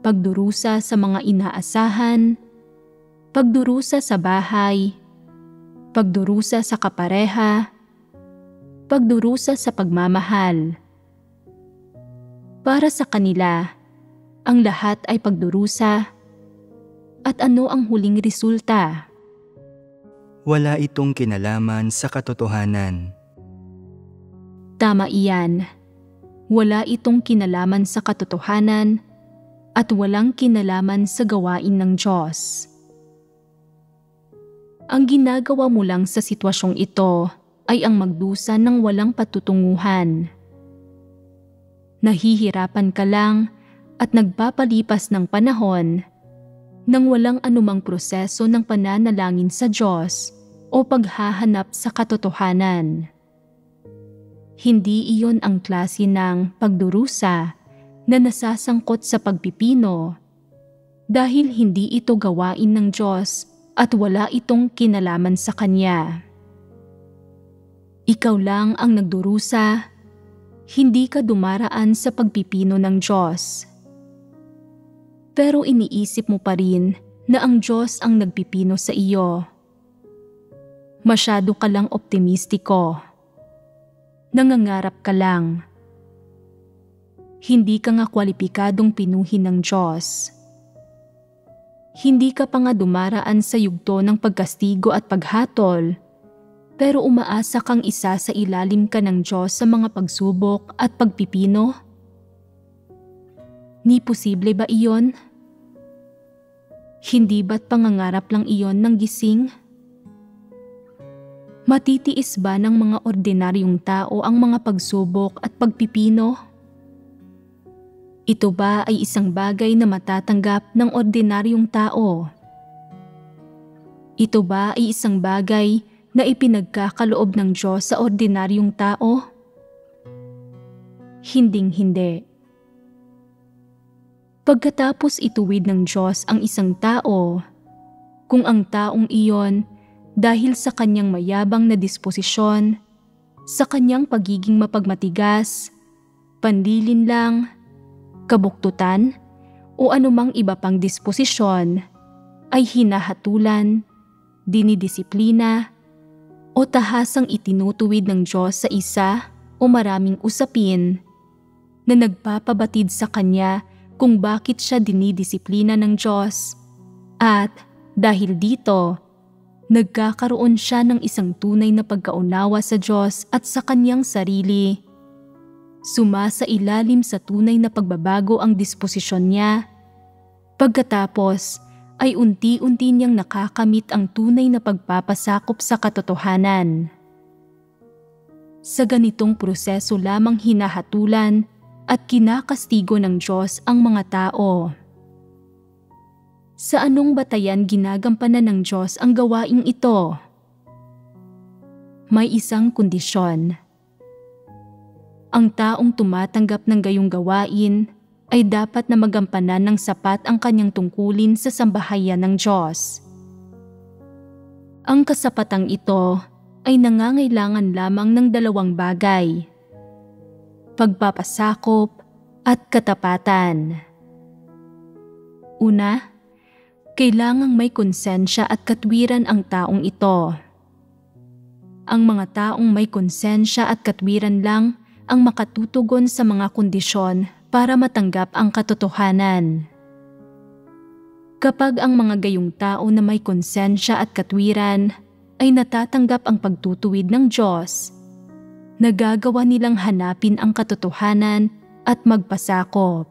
pagdurusa sa mga inaasahan, pagdurusa sa bahay, pagdurusa sa kapareha, pagdurusa sa pagmamahal. Para sa kanila, ang lahat ay pagdurusa. At ano ang huling resulta? Wala itong kinalaman sa katotohanan. Tama iyan. Wala itong kinalaman sa katotohanan at walang kinalaman sa gawain ng Diyos. Ang ginagawa mo lang sa sitwasyong ito ay ang magdusa ng walang patutunguhan. Nahihirapan ka lang at nagpapalipas ng panahon nang walang anumang proseso ng pananalangin sa Diyos o paghahanap sa katotohanan. Hindi iyon ang klase ng pagdurusa na nasasangkot sa pagpipino dahil hindi ito gawain ng Diyos at wala itong kinalaman sa Kanya. Ikaw lang ang nagdurusa, hindi ka dumaraan sa pagpipino ng Diyos. Pero iniisip mo pa rin na ang Diyos ang nagpipino sa iyo. Masyado ka lang optimistiko. Nangangarap ka lang. Hindi ka nga kwalipikadong pinuhin ng Diyos. Hindi ka pa nga dumaraan sa yugto ng pagkastigo at paghatol, pero umaasa kang isa sa ilalim ka ng Diyos sa mga pagsubok at pagpipino? Ni posible ba iyon? Hindi ba't pangangarap lang iyon ng gising? Matitiis ba ng mga ordinaryong tao ang mga pagsubok at pagpipino? Ito ba ay isang bagay na matatanggap ng ordinaryong tao? Ito ba ay isang bagay na ipinagkakaloob ng Diyos sa ordinaryong tao? Hinding-hindi. Pagkatapos ituwid ng Diyos ang isang tao, kung ang taong iyon dahil sa kanyang mayabang na disposisyon, sa kanyang pagiging mapagmatigas, panlilinlang, kabuktutan, o anumang iba pang disposisyon, ay hinahatulan, dinidisiplina, o tahasang itinutuwid ng Diyos sa isa o maraming usapin na nagpapabatid sa kanya kung bakit siya dinidisiplina ng Diyos at dahil dito, nagkakaroon siya ng isang tunay na pagkaunawa sa Diyos at sa kanyang sarili. Sumasailalim sa tunay na pagbabago ang disposisyon niya. Pagkatapos ay unti-unti niyang nakakamit ang tunay na pagpapasakop sa katotohanan. Sa ganitong proseso lamang hinahatulan at kinakastigo ng Diyos ang mga tao. Sa anong batayan ginagampanan ng Diyos ang gawaing ito? May isang kondisyon. Ang taong tumatanggap ng gayong gawain ay dapat na magampanan ng sapat ang kanyang tungkulin sa sambahayan ng Diyos. Ang kasapatang ito ay nangangailangan lamang ng dalawang bagay: pagpapasakop at katapatan. Una, kailangang may konsensya at katwiran ang taong ito. Ang mga taong may konsensya at katwiran lang ang makatutugon sa mga kondisyon para matanggap ang katotohanan. Kapag ang mga gayong tao na may konsensya at katwiran ay natatanggap ang pagtutuwid ng Diyos, Nagagawa nilang hanapin ang katotohanan at magpasakop.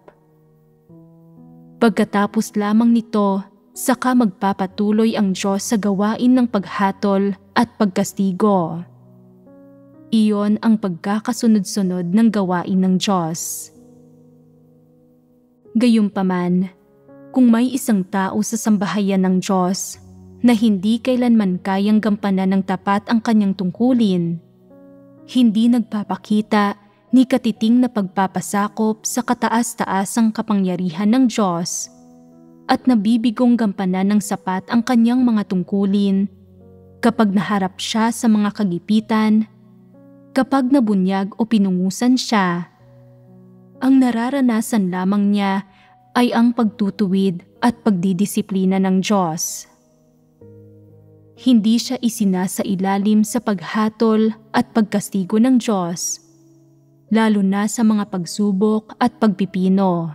Pagkatapos lamang nito, saka magpapatuloy ang Diyos sa gawain ng paghatol at pagkastigo. Iyon ang pagkakasunod-sunod ng gawain ng Diyos. Gayunpaman, kung may isang tao sa sambahayan ng Diyos na hindi kailanman kayang gampanan ng tapat ang kanyang tungkulin, hindi nagpapakita ni katiting na pagpapasakop sa kataas-taasang kapangyarihan ng Diyos at nabibigong gampanan ng sapat ang kanyang mga tungkulin kapag naharap siya sa mga kagipitan, kapag nabunyag o pinungusan siya, ang nararanasan lamang niya ay ang pagtutuwid at pagdidisiplina ng Diyos. Hindi siya isinasailalim sa paghatol at pagkastigo ng Diyos, lalo na sa mga pagsubok at pagpipino.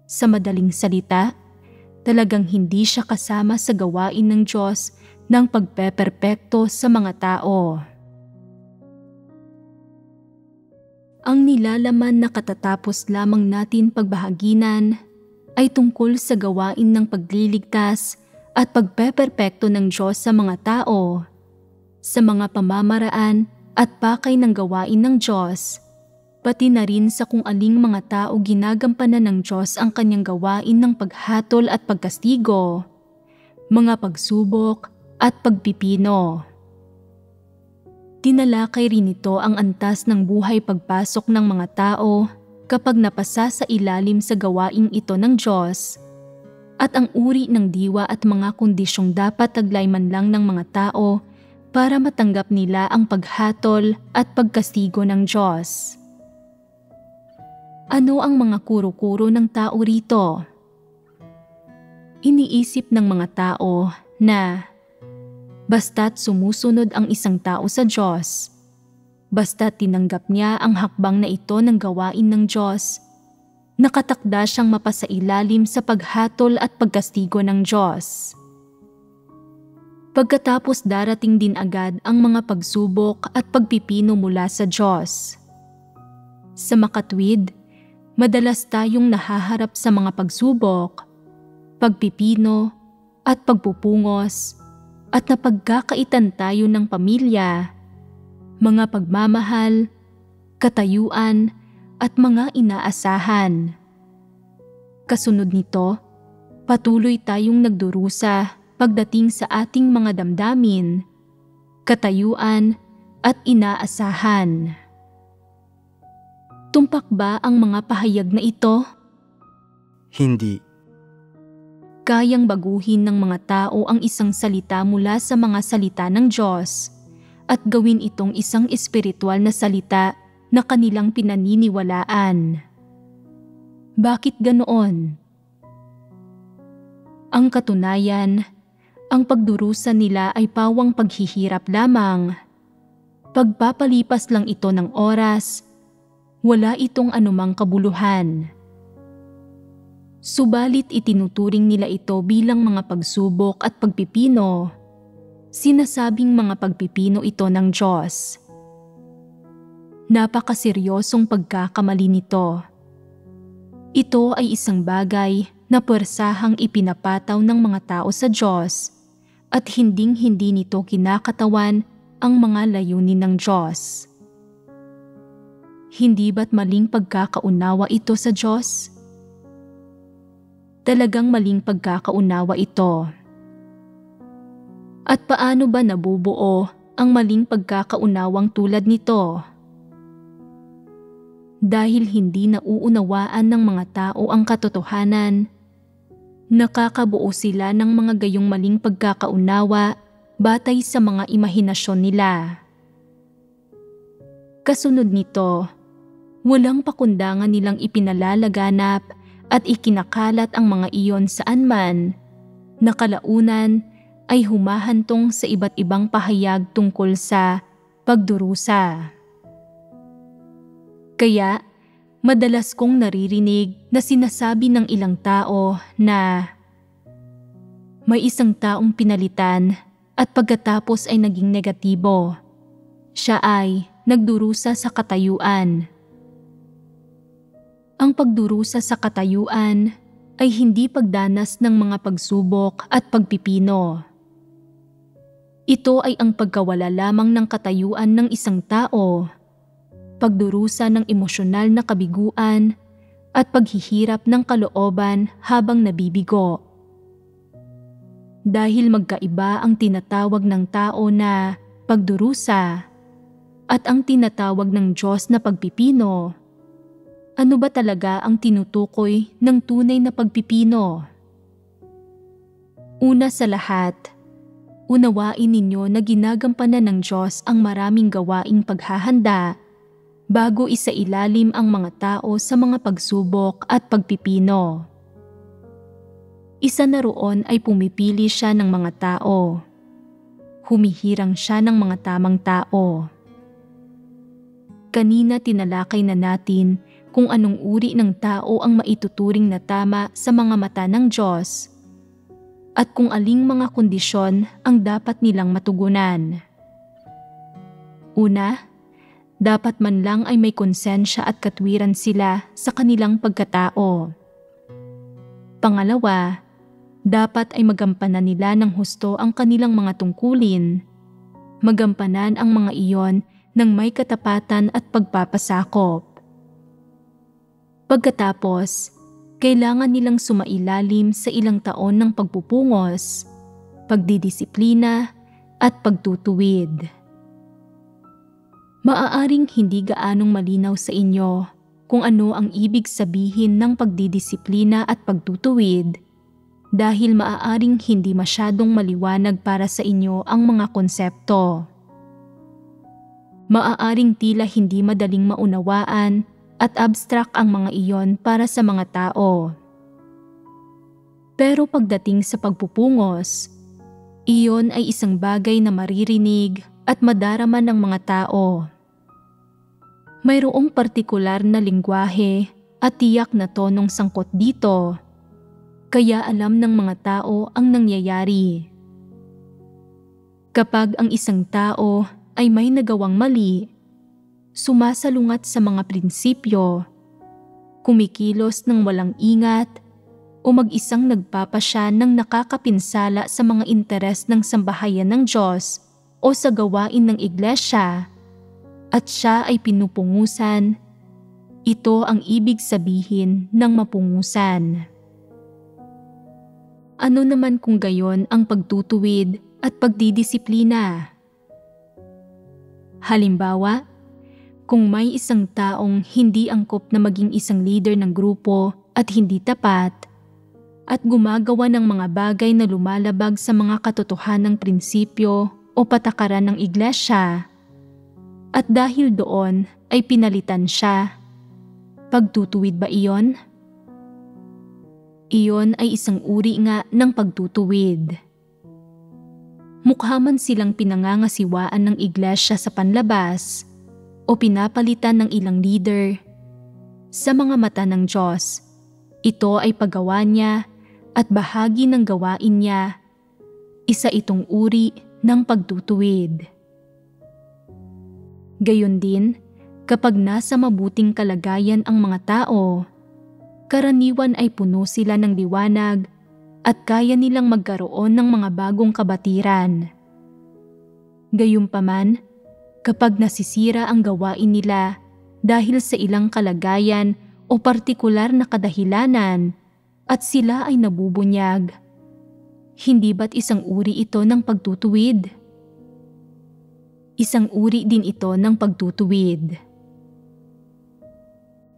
Sa madaling salita, talagang hindi siya kasama sa gawain ng Diyos ng pagpeperpekto sa mga tao. Ang nilalaman na katatapos lamang natin pagbahaginan ay tungkol sa gawain ng pagliligtas at pagpeperpekto ng Diyos sa mga tao, sa mga pamamaraan at pakay ng gawain ng Diyos, pati na rin sa kung aling mga tao ginagampanan ng Diyos ang kanyang gawain ng paghatol at pagkastigo, mga pagsubok at pagpipino. Tinalakay rin ito ang antas ng buhay pagpasok ng mga tao kapag napasa sa ilalim sa gawaing ito ng Diyos, at ang uri ng diwa at mga kondisyong dapat taglay man lang ng mga tao para matanggap nila ang paghatol at pagkastigo ng Diyos. Ano ang mga kuro-kuro ng tao rito? Iniisip ng mga tao na basta't sumusunod ang isang tao sa Diyos, basta't tinanggap niya ang hakbang na ito ng gawain ng Diyos, nakatakda siyang mapasailalim sa paghatol at pagkastigo ng Diyos. Pagkatapos darating din agad ang mga pagsubok at pagpipino mula sa Diyos. Sa makatwid, madalas tayong nahaharap sa mga pagsubok, pagpipino at pagpupungos, at napagkakaitan tayo ng pamilya, mga pagmamahal, katayuan, at mga inaasahan. Kasunod nito, patuloy tayong nagdurusa pagdating sa ating mga damdamin, katayuan, at inaasahan. Tumpak ba ang mga pahayag na ito? Hindi. Kayang baguhin ng mga tao ang isang salita mula sa mga salita ng Diyos at gawin itong isang espiritual na salita na kanilang pinaniniwalaan. Bakit ganoon? Ang katunayan, ang pagdurusa nila ay pawang paghihirap lamang. Pagpapalipas lang ito ng oras, wala itong anumang kabuluhan. Subalit itinuturing nila ito bilang mga pagsubok at pagpipino. Sinasabing mga pagpipino ito ng Diyos. Napakaseryosong pagkakamali nito. Ito ay isang bagay na puwersahang ipinapataw ng mga tao sa Diyos at hinding-hindi nito kinakatawan ang mga layunin ng Diyos. Hindi ba't maling pagkakaunawa ito sa Diyos? Talagang maling pagkakaunawa ito. At paano ba nabubuo ang maling pagkakaunawang tulad nito? Dahil hindi nauunawaan ng mga tao ang katotohanan, nakakabuo sila ng mga gayong maling pagkakaunawa batay sa mga imahinasyon nila. Kasunod nito, walang pakundangan nilang ipinalalaganap at ikinakalat ang mga iyon saan man, na kalaunan ay humahantong sa iba't ibang pahayag tungkol sa pagdurusa. Kaya, madalas kong naririnig na sinasabi ng ilang tao na may isang taong pinalitan at pagkatapos ay naging negatibo. Siya ay nagdurusa sa katayuan. Ang pagdurusa sa katayuan ay hindi pagdanas ng mga pagsubok at pagpipino. Ito ay ang pagkawala lamang ng katayuan ng isang tao, pagdurusa ng emosyonal na kabiguan at paghihirap ng kalooban habang nabibigo. Dahil magkaiba ang tinatawag ng tao na pagdurusa at ang tinatawag ng Diyos na pagpipino, ano ba talaga ang tinutukoy ng tunay na pagpipino? Una sa lahat, unawain ninyo na ginagampanan ng Diyos ang maraming gawaing paghahanda bago isailalim ang mga tao sa mga pagsubok at pagpipino. Isa na roon ay pumipili siya ng mga tao. Humihirang siya ng mga tamang tao. Kanina tinalakay na natin kung anong uri ng tao ang maituturing na tama sa mga mata ng Diyos at kung aling mga kondisyon ang dapat nilang matugunan. Una, dapat man lang ay may konsensya at katwiran sila sa kanilang pagkatao. Pangalawa, dapat ay magampanan nila ng husto ang kanilang mga tungkulin. Magampanan ang mga iyon ng may katapatan at pagpapasakop. Pagkatapos, kailangan nilang sumailalim sa ilang taon ng pagpupungos, pagdidisiplina at pagtutuwid. Maaaring hindi gaanong malinaw sa inyo kung ano ang ibig sabihin ng pagdidisiplina at pagtutuwid dahil maaaring hindi masyadong maliwanag para sa inyo ang mga konsepto. Maaaring tila hindi madaling maunawaan at abstract ang mga iyon para sa mga tao. Pero pagdating sa pagpupungos, iyon ay isang bagay na maririnig at madarama ng mga tao. Mayroong partikular na lingwahe at tiyak na tonong sangkot dito, kaya alam ng mga tao ang nangyayari. Kapag ang isang tao ay may nagawang mali, sumasalungat sa mga prinsipyo, kumikilos ng walang ingat o mag-isang nagpapasya ng nakakapinsala sa mga interes ng sambahayan ng Diyos o sa gawain ng iglesia, at siya ay pinupungusan, ito ang ibig sabihin ng mapungusan. Ano naman kung gayon ang pagtutuwid at pagdidisiplina? Halimbawa, kung may isang taong hindi angkop na maging isang leader ng grupo at hindi tapat, at gumagawa ng mga bagay na lumalabag sa mga katotohanang prinsipyo o patakaran ng iglesia, at dahil doon ay pinalitan siya, pagtutuwid ba iyon? Iyon ay isang uri nga ng pagtutuwid. Mukha man silang pinangangasiwaan ng iglesia sa panlabas o pinapalitan ng ilang leader, sa mga mata ng Diyos, ito ay paggawa niya at bahagi ng gawain niya. Isa itong uri ng pagtutuwid. Gayon din, kapag nasa mabuting kalagayan ang mga tao, karaniwan ay puno sila ng liwanag at kaya nilang magkaroon ng mga bagong kabatiran. Gayunpaman, kapag nasisira ang gawain nila dahil sa ilang kalagayan o partikular na kadahilanan at sila ay nabubunyag, hindi ba't isang uri ito ng pagtutuwid? Isang uri din ito ng pagtutuwid.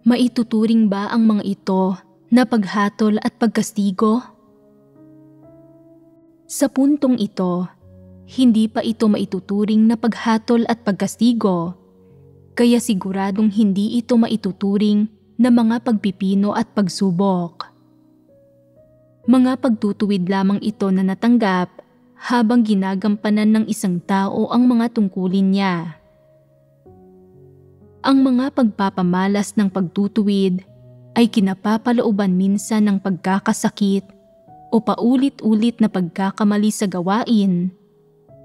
Maituturing ba ang mga ito na paghatol at pagkastigo? Sa puntong ito, hindi pa ito maituturing na paghatol at pagkastigo, kaya siguradong hindi ito maituturing na mga pagpipino at pagsubok. Mga pagtutuwid lamang ito na natanggap habang ginagampanan ng isang tao ang mga tungkulin niya. Ang mga pagpapamalas ng pagtutuwid ay kinapapalooban minsan ng pagkakasakit o paulit-ulit na pagkakamali sa gawain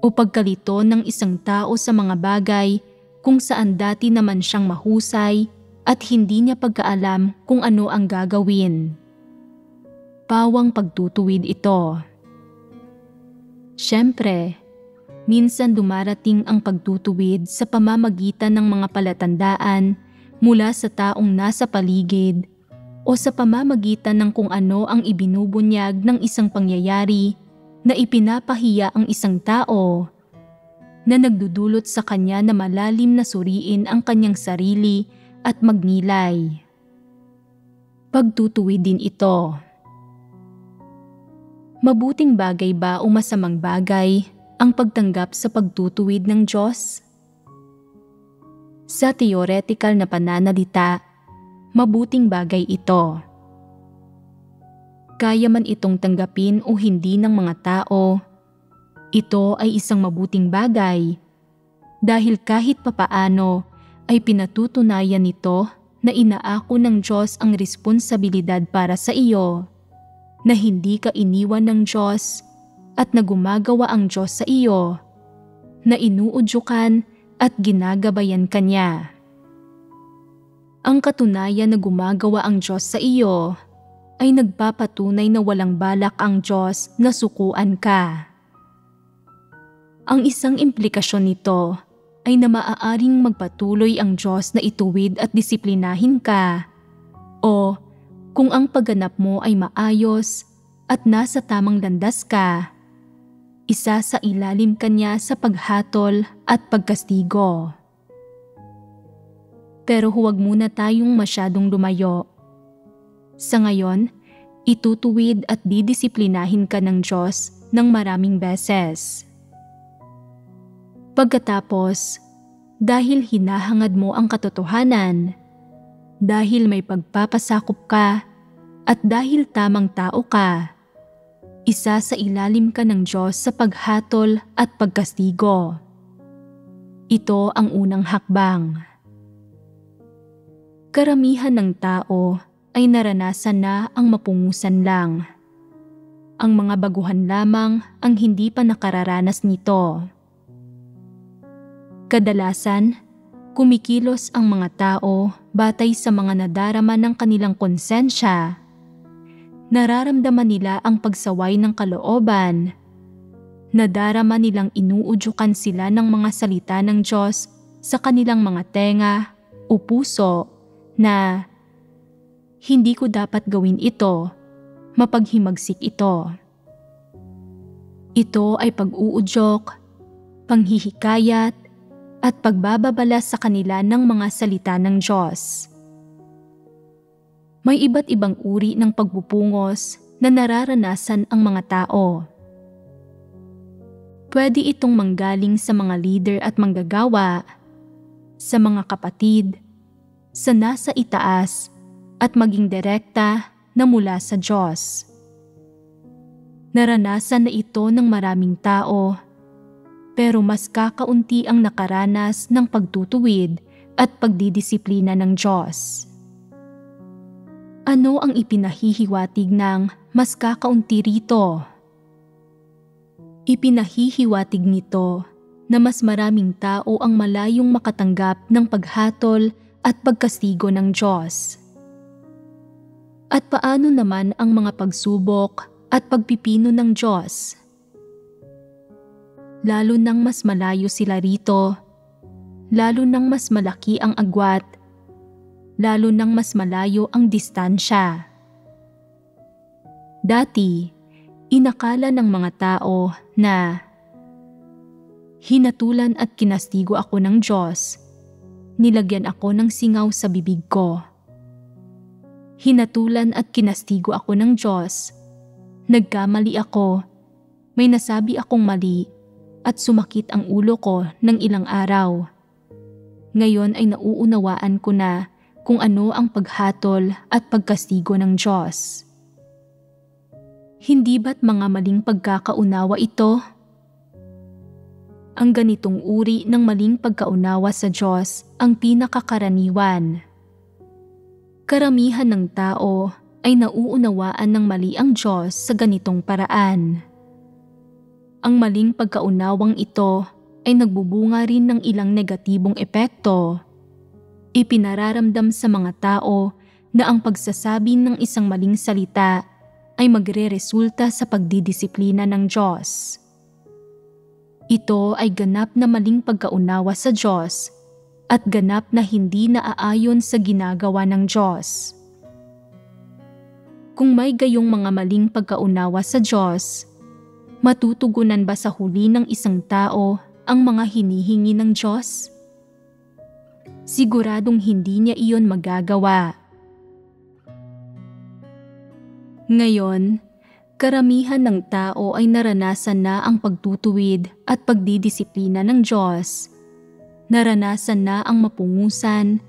o pagkalito ng isang tao sa mga bagay kung saan dati naman siyang mahusay at hindi niya pagkaalam kung ano ang gagawin. Pawang pagtutuwid ito. Siyempre, minsan dumarating ang pagtutuwid sa pamamagitan ng mga palatandaan mula sa taong nasa paligid o sa pamamagitan ng kung ano ang ibinubunyag ng isang pangyayari na ipinapahiya ang isang tao na nagdudulot sa kanya na malalim na suriin ang kanyang sarili at magnilay. Pagtutuwid din ito. Mabuting bagay ba o masamang bagay ang pagtanggap sa pagtutuwid ng Diyos? Sa theoretical na pananalita, mabuting bagay ito. Kaya man itong tanggapin o hindi ng mga tao, ito ay isang mabuting bagay dahil kahit papaano ay pinatutunayan nito na inaako ng Diyos ang responsibilidad para sa iyo, na hindi ka iniwan ng Diyos at na gumagawa ang Diyos sa iyo, na inuudyukan at ginagabayan ka niya. Ang katunayan na gumagawa ang Diyos sa iyo ay nagpapatunay na walang balak ang Diyos na sukuan ka. Ang isang implikasyon nito ay na maaaring magpatuloy ang Diyos na ituwid at disiplinahin ka, o kung ang pagganap mo ay maayos at nasa tamang landas ka, isa sa ilalim kanya sa paghatol at pagkastigo. Pero huwag muna tayong masyadong lumayo. Sa ngayon, itutuwid at didisiplinahin ka ng Diyos ng maraming beses. Pagkatapos, dahil hinahangad mo ang katotohanan, dahil may pagpapasakop ka, at dahil tamang tao ka, isa sa ilalim ka ng Diyos sa paghatol at pagkastigo. Ito ang unang hakbang. Karamihan ng tao ay naranasan na ang mapungusan lang. Ang mga baguhan lamang ang hindi pa nakararanas nito. Kadalasan, kumikilos ang mga tao batay sa mga nadarama ng kanilang konsensya. Nararamdaman nila ang pagsaway ng kalooban. Nadarama nilang inuudyukan sila ng mga salita ng Diyos sa kanilang mga tenga o puso na, "Hindi ko dapat gawin ito, mapaghimagsik ito." Ito ay pag-uudyok, panghihikayat, at pagbababala sa kanila ng mga salita ng Diyos. May iba't ibang uri ng pagpupungos na nararanasan ang mga tao. Pwede itong manggaling sa mga leader at manggagawa, sa mga kapatid, sa nasa itaas, at maging direkta na mula sa Diyos. Naranasan na ito ng maraming tao, pero mas kakaunti ang nakaranas ng pagtutuwid at pagdidisiplina ng Diyos. Ano ang ipinahihiwatig ng mas kakaunti rito? Ipinahihiwatig nito na mas maraming tao ang malayong makatanggap ng paghatol at pagkastigo ng Diyos. At paano naman ang mga pagsubok at pagpipino ng Diyos? Lalo nang mas malayo sila rito, lalo nang mas malaki ang agwat, lalo nang mas malayo ang distansya. Dati, inakala ng mga tao na hinatulan at kinastigo ako ng Diyos, nilagyan ako ng singaw sa bibig ko. Hinatulan at kinastigo ako ng Diyos, nagkamali ako, may nasabi akong mali, at sumakit ang ulo ko ng ilang araw. Ngayon ay nauunawaan ko na kung ano ang paghatol at pagkastigo ng Diyos. Hindi ba't mga maling pagkakaunawa ito? Ang ganitong uri ng maling pagkaunawa sa Diyos ang pinakakaraniwan. Karamihan ng tao ay nauunawaan ng mali ang Diyos sa ganitong paraan. Ang maling pagkaunawang ito ay nagbubunga rin ng ilang negatibong epekto. Ipinararamdam sa mga tao na ang pagsasabi ng isang maling salita ay magre-resulta sa pagdidisiplina ng Diyos. Ito ay ganap na maling pagkaunawa sa Diyos at ganap na hindi naaayon sa ginagawa ng Diyos. Kung may gayong mga maling pagkaunawa sa Diyos, matutugunan ba sa huli ng isang tao ang mga hinihingi ng Diyos? Siguradong hindi niya iyon magagawa. Ngayon, karamihan ng tao ay naranasan na ang pagtutuwid at pagdidisiplina ng Diyos. Naranasan na ang mapungusan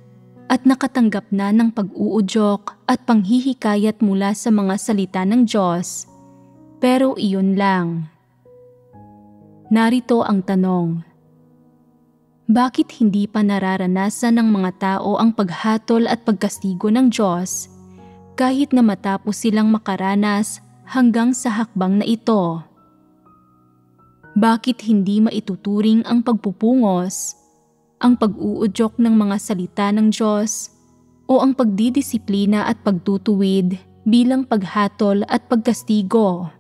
at nakatanggap na ng pag-uudyok at panghihikayat mula sa mga salita ng Diyos. Pero iyon lang. Narito ang tanong. Bakit hindi pa nararanasan ng mga tao ang paghatol at pagkastigo ng Diyos kahit na matapos silang makaranas hanggang sa hakbang na ito? Bakit hindi maituturing ang pagpupungos, ang pag-uudyok ng mga salita ng Diyos, o ang pagdidisiplina at pagtutuwid bilang paghatol at pagkastigo?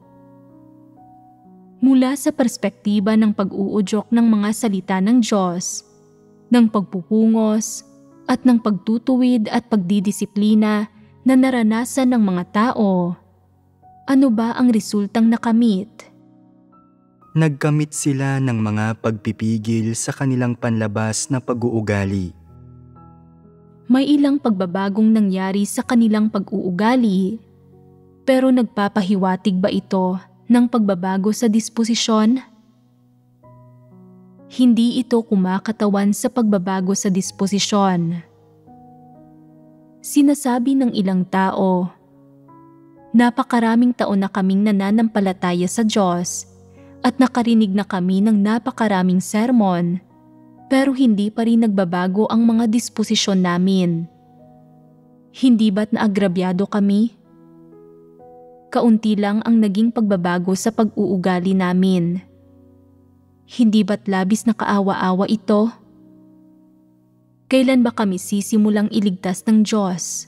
Mula sa perspektiba ng pag-uudyok ng mga salita ng Diyos, ng pagpupungos, at ng pagtutuwid at pagdidisiplina na naranasan ng mga tao, ano ba ang resultang nakamit? Nagkamit sila ng mga pagpipigil sa kanilang panlabas na pag-uugali. May ilang pagbabagong nangyari sa kanilang pag-uugali, pero nagpapahiwatig ba ito ng pagbabago sa disposisyon? Hindi ito kumakatawan sa pagbabago sa disposisyon. Sinasabi ng ilang tao, napakaraming taon na kaming nananampalataya sa Diyos at nakarinig na kami ng napakaraming sermon, pero hindi pa rin nagbabago ang mga disposisyon namin. Hindi ba't naagrabyado kami? Kaunti lang ang naging pagbabago sa pag-uugali namin. Hindi ba't labis na kaawa-awa ito? Kailan ba kami sisimulang iligtas ng Diyos?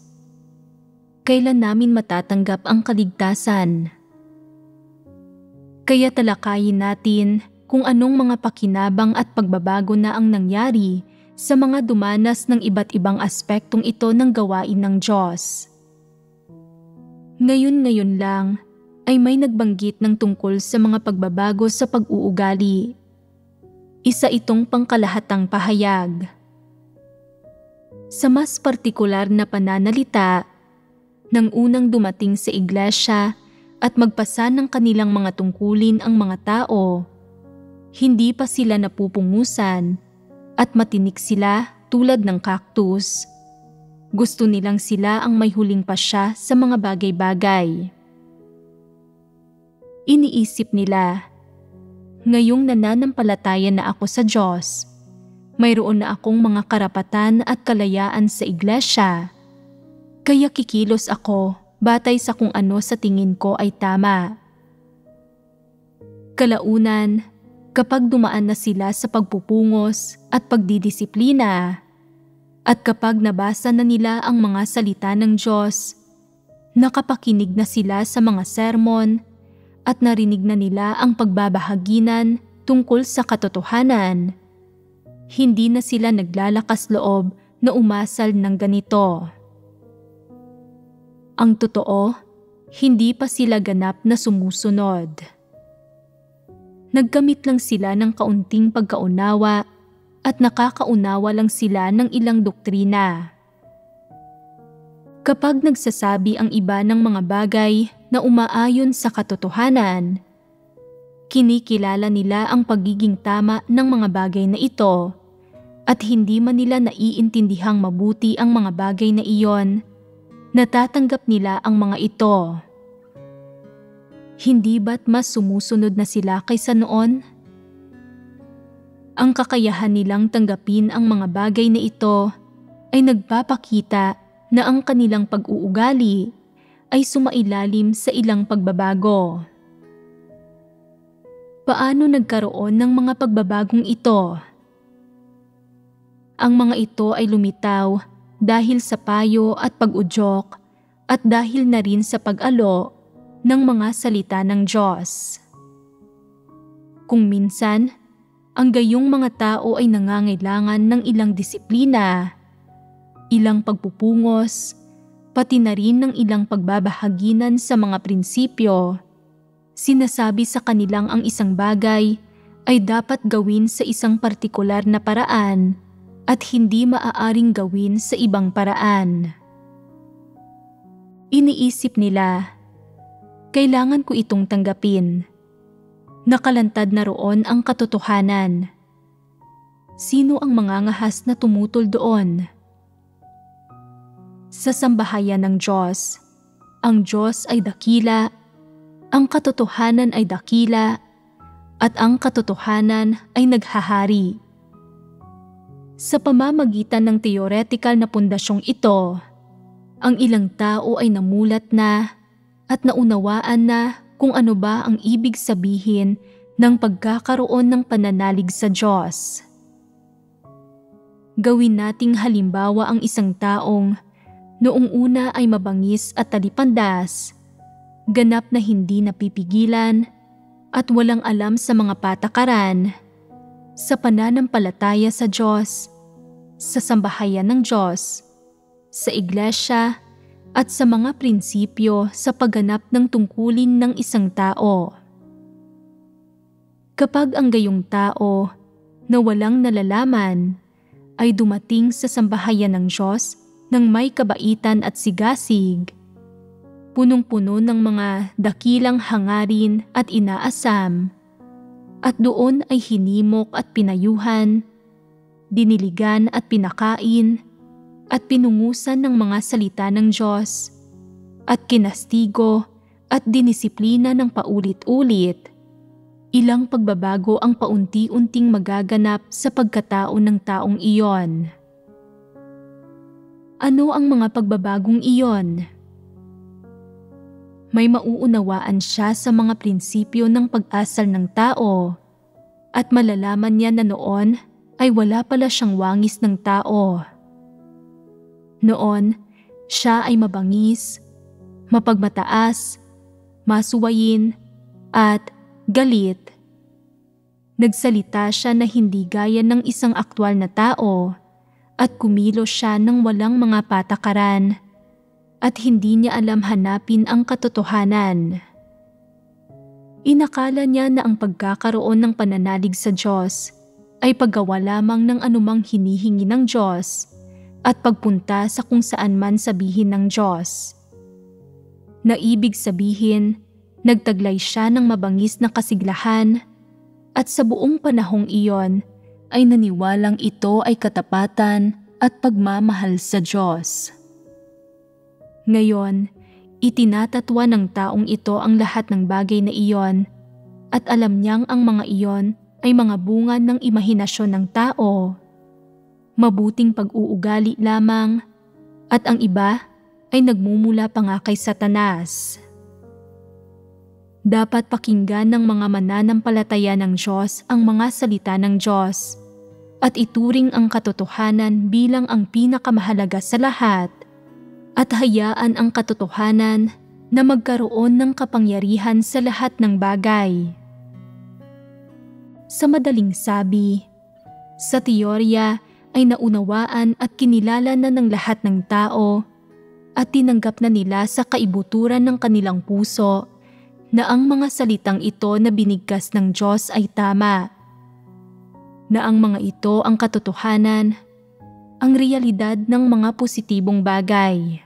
Kailan namin matatanggap ang kaligtasan? Kaya talakayin natin kung anong mga pakinabang at pagbabago na ang nangyari sa mga dumanas ng iba't ibang aspektong ito ng gawain ng Diyos. Ngayon lang ay may nagbanggit ng tungkol sa mga pagbabago sa pag-uugali. Isa itong pangkalahatang pahayag. Sa mas partikular na pananalita, nang unang dumating sa iglesia at magpasa ng kanilang mga tungkulin ang mga tao, hindi pa sila napupungusan at matinik sila tulad ng cactus. Gusto nilang sila ang may huling pasya sa mga bagay-bagay. Iniisip nila, ngayong nananampalataya na ako sa Diyos, mayroon na akong mga karapatan at kalayaan sa iglesia, kaya kikilos ako batay sa kung ano sa tingin ko ay tama. Kalaunan, kapag dumaan na sila sa pagpupungos at pagdidisiplina, at kapag nabasa na nila ang mga salita ng Diyos, nakapakinig na sila sa mga sermon, at narinig na nila ang pagbabahaginan tungkol sa katotohanan, hindi na sila naglalakas loob na umasal ng ganito. Ang totoo, hindi pa sila ganap na sumusunod. Nagkamit lang sila ng kaunting pagkaunawa at nakakaunawa lang sila ng ilang doktrina. Kapag nagsasabi ang iba ng mga bagay na umaayon sa katotohanan, kinikilala nila ang pagiging tama ng mga bagay na ito at hindi man nila naiintindihang mabuti ang mga bagay na iyon, natatanggap nila ang mga ito. Hindi ba't mas sumusunod na sila kaysa noon? Ang kakayahan nilang tanggapin ang mga bagay na ito ay nagpapakita na ang kanilang pag-uugali ay sumailalim sa ilang pagbabago. Paano nagkaroon ng mga pagbabagong ito? Ang mga ito ay lumitaw dahil sa payo at pag-udyok at dahil na rin sa pag-alo ng mga salita ng Diyos. Kung minsan, ang gayong mga tao ay nangangailangan ng ilang disiplina, ilang pagpupungos, pati na rin ng ilang pagbabahaginan sa mga prinsipyo. Sinasabi sa kanilang ang isang bagay ay dapat gawin sa isang partikular na paraan at hindi maaaring gawin sa ibang paraan. Iniisip nila, kailangan ko itong tanggapin. Nakalantad na roon ang katotohanan. Sino ang mangangahas na tumutol doon? Sa sambahayan ng Diyos, ang Diyos ay dakila, ang katotohanan ay dakila, at ang katotohanan ay naghahari. Sa pamamagitan ng teoretikal na pundasyong ito, ang ilang tao ay namulat na at naunawaan na kung ano ba ang ibig sabihin ng pagkakaroon ng pananalig sa Diyos. Gawin nating halimbawa ang isang taong noong una ay mabangis at talipandas, ganap na hindi napipigilan at walang alam sa mga patakaran, sa pananampalataya sa Diyos, sa sambahayan ng Diyos, sa iglesia at sa mga prinsipyo sa pagganap ng tungkulin ng isang tao. Kapag ang gayong tao na walang nalalaman ay dumating sa sambahayan ng Diyos ng may kabaitan at sigasig, punong-puno ng mga dakilang hangarin at inaasam, at doon ay hinimok at pinayuhan, diniligan at pinakain, at pinungusan ng mga salita ng Diyos, at kinastigo at dinisiplina ng paulit-ulit, ilang pagbabago ang paunti-unting magaganap sa pagkatao ng taong iyon. Ano ang mga pagbabagong iyon? May mauunawaan siya sa mga prinsipyo ng pag-asal ng tao at malalaman niya na noon ay wala pala siyang wangis ng tao. Noon, siya ay mabangis, mapagmataas, masuwayin, at galit. Nagsalita siya na hindi gaya ng isang aktwal na tao at kumilos siya ng walang mga patakaran at hindi niya alam hanapin ang katotohanan. Inakala niya na ang pagkakaroon ng pananalig sa Diyos ay paggawa lamang ng anumang hinihingi ng Diyos at pagpunta sa kung saan man sabihin ng Diyos. Na ibig sabihin, nagtaglay siya ng mabangis na kasiglahan at sa buong panahong iyon ay naniwalang ito ay katapatan at pagmamahal sa Diyos. Ngayon, itinatatwa ng taong ito ang lahat ng bagay na iyon at alam niyang ang mga iyon ay mga bunga ng imahinasyon ng tao, mabuting pag-uugali lamang, at ang iba ay nagmumula pa nga kay Satanas. Dapat pakinggan ng mga mananampalataya ng Diyos ang mga salita ng Diyos at ituring ang katotohanan bilang ang pinakamahalaga sa lahat at hayaan ang katotohanan na magkaroon ng kapangyarihan sa lahat ng bagay. Sa madaling sabi, sa teorya ay naunawaan at kinilala na ng lahat ng tao at tinanggap na nila sa kaibuturan ng kanilang puso na ang mga salitang ito na binigkas ng Diyos ay tama, na ang mga ito ang katotohanan, ang realidad ng mga positibong bagay.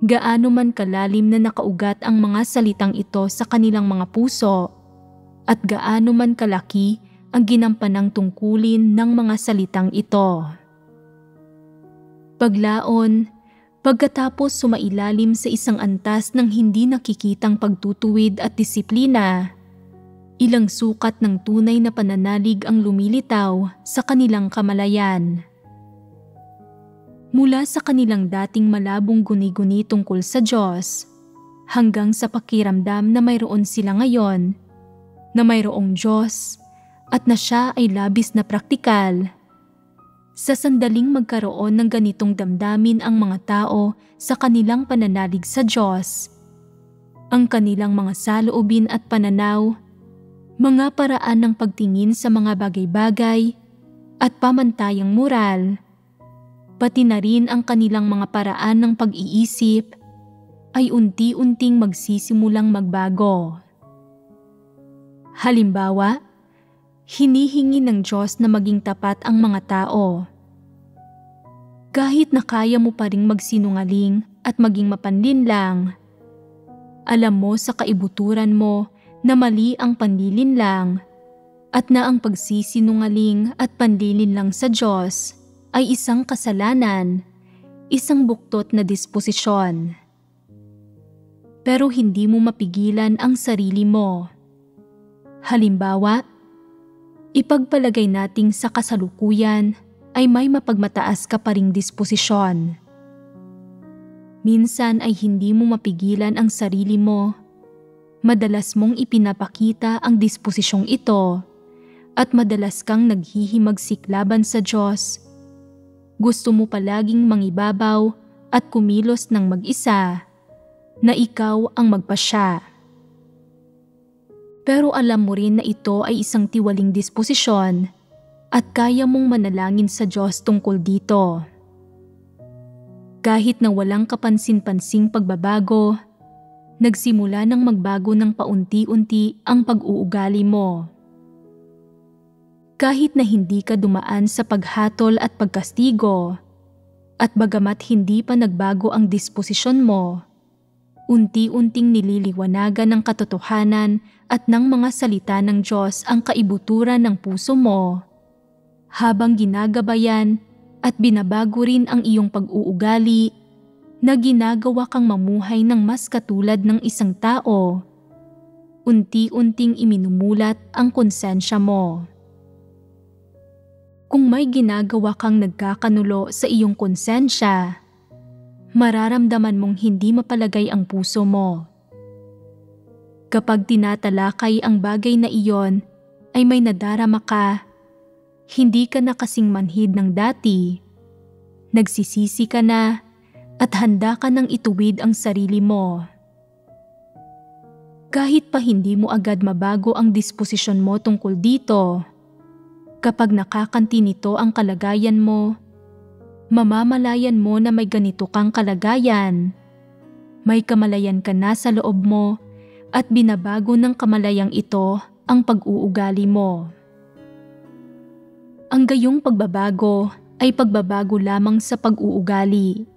Gaano man kalalim na nakaugat ang mga salitang ito sa kanilang mga puso at gaano man kalaki ang ginampanang tungkulin ng mga salitang ito. Paglaon, pagkatapos sumailalim sa isang antas ng hindi nakikitang pagtutuwid at disiplina, ilang sukat ng tunay na pananalig ang lumilitaw sa kanilang kamalayan. Mula sa kanilang dating malabong guni-guni tungkol sa Diyos, hanggang sa pakiramdam na mayroon sila ngayon, na mayroong Diyos at na siya ay labis na praktikal. Sa sandaling magkaroon ng ganitong damdamin ang mga tao sa kanilang pananalig sa Diyos, ang kanilang mga saloobin at pananaw, mga paraan ng pagtingin sa mga bagay-bagay at pamantayang moral, pati na rin ang kanilang mga paraan ng pag-iisip ay unti-unting magsisimulang magbago. Halimbawa, hinihingi ng Diyos na maging tapat ang mga tao. Kahit na kaya mo pa ring magsinungaling at maging mapanlinlang, alam mo sa kaibuturan mo na mali ang panlilinlang at na ang pagsisinungaling at panlilinlang sa Diyos ay isang kasalanan, isang buktot na disposisyon. Pero hindi mo mapigilan ang sarili mo. Halimbawa, ipagpalagay nating sa kasalukuyan ay may mapagmataas ka pa ring disposisyon. Minsan ay hindi mo mapigilan ang sarili mo. Madalas mong ipinapakita ang disposisyong ito at madalas kang naghihimagsik laban sa Diyos. Gusto mo palaging mangibabaw at kumilos ng mag-isa na ikaw ang magpasya. Pero alam mo rin na ito ay isang tiwaling disposisyon at kaya mong manalangin sa Diyos tungkol dito. Kahit na walang kapansin-pansing pagbabago, nagsimula ng magbago ng paunti-unti ang pag-uugali mo. Kahit na hindi ka dumaan sa paghatol at pagkastigo, at bagamat hindi pa nagbago ang disposisyon mo, unti-unting nililiwanagan ng katotohanan at ng mga salita ng Diyos ang kaibuturan ng puso mo, habang ginagabayan at binabago rin ang iyong pag-uugali na ginagawa kang mamuhay ng mas katulad ng isang tao. Unti-unting iminumulat ang konsensya mo. Kung may ginagawa kang nagkakanulo sa iyong konsensya, mararamdaman mong hindi mapalagay ang puso mo. Kapag tinatalakay ang bagay na iyon, ay may nadarama ka. Hindi ka na kasing manhid ng dati. Nagsisisi ka na at handa ka nang ituwid ang sarili mo. Kahit pa hindi mo agad mabago ang disposisyon mo tungkol dito, kapag nakakanti nito ang kalagayan mo, mamamalayan mo na may ganito kang kalagayan. May kamalayan ka na sa loob mo at binabago ng kamalayang ito ang pag-uugali mo. Ang gayong pagbabago ay pagbabago lamang sa pag-uugali.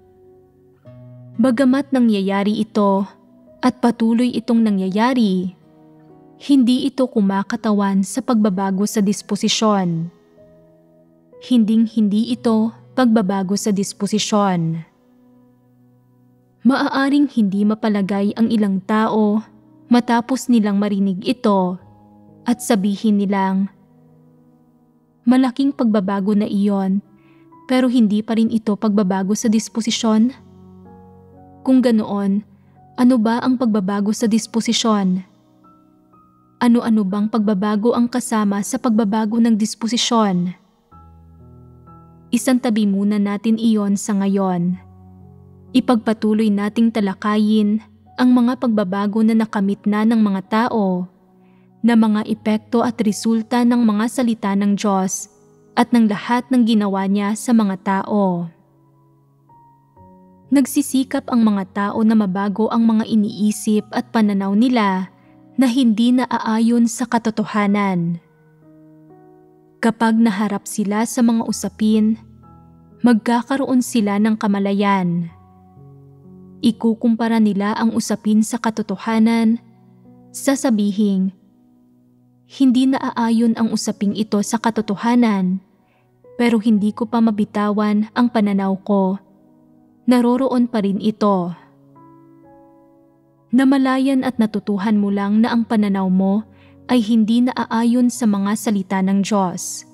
Bagamat nangyayari ito at patuloy itong nangyayari, hindi ito kumakatawan sa pagbabago sa disposisyon. Hinding-hindi ito pagbabago sa disposisyon. Maaaring hindi mapalagay ang ilang tao matapos nilang marinig ito at sabihin nilang, malaking pagbabago na iyon, pero hindi pa rin ito pagbabago sa disposisyon? Kung ganoon, ano ba ang pagbabago sa disposisyon? Ano-ano bang pagbabago ang kasama sa pagbabago ng disposisyon? Isantabi muna natin iyon sa ngayon. Ipagpatuloy nating talakayin ang mga pagbabago na nakamit na ng mga tao, na mga epekto at resulta ng mga salita ng Diyos at ng lahat ng ginawa niya sa mga tao. Nagsisikap ang mga tao na mabago ang mga iniisip at pananaw nila na hindi naaayon sa katotohanan. Kapag naharap sila sa mga usapin, magkakaroon sila ng kamalayan. Ikukumpara nila ang usapin sa katotohanan, sasabihing, hindi naaayon ang usaping ito sa katotohanan, pero hindi ko pa mabitawan ang pananaw ko. Naroroon pa rin ito. Namalayan at natutuhan mo lang na ang pananaw mo ay hindi naaayon sa mga salita ng Diyos.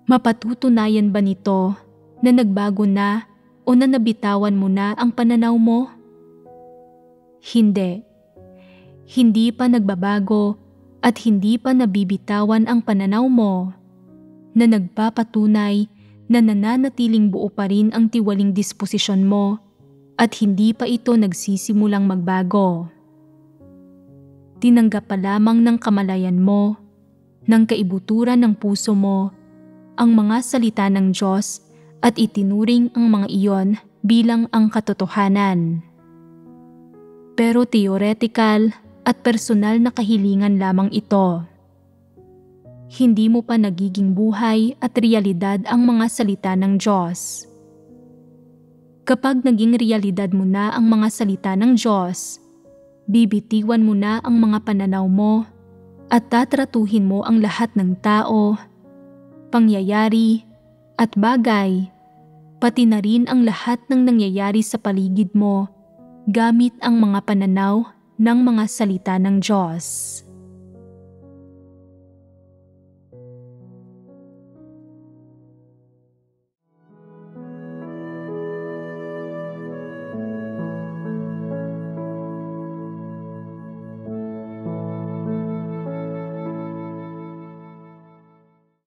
Mapatutunayan ba nito na nagbago na o na nabitawan mo na ang pananaw mo? Hindi. Hindi pa nagbabago at hindi pa nabibitawan ang pananaw mo na nagpapatunay na nananatiling buo pa rin ang tiwaling disposisyon mo at hindi pa ito nagsisimulang magbago. Tinanggap pa lamang ng kamalayan mo, ng kaibuturan ng puso mo, ang mga salita ng Diyos at itinuring ang mga iyon bilang ang katotohanan. Pero theoretical at personal na kahilingan lamang ito. Hindi mo pa nagiging buhay at realidad ang mga salita ng Diyos. Kapag naging realidad mo na ang mga salita ng Diyos, bibitiwan mo na ang mga pananaw mo at tatratuhin mo ang lahat ng tao, pangyayari at bagay, pati na rin ang lahat ng nangyayari sa paligid mo gamit ang mga pananaw ng mga salita ng Diyos.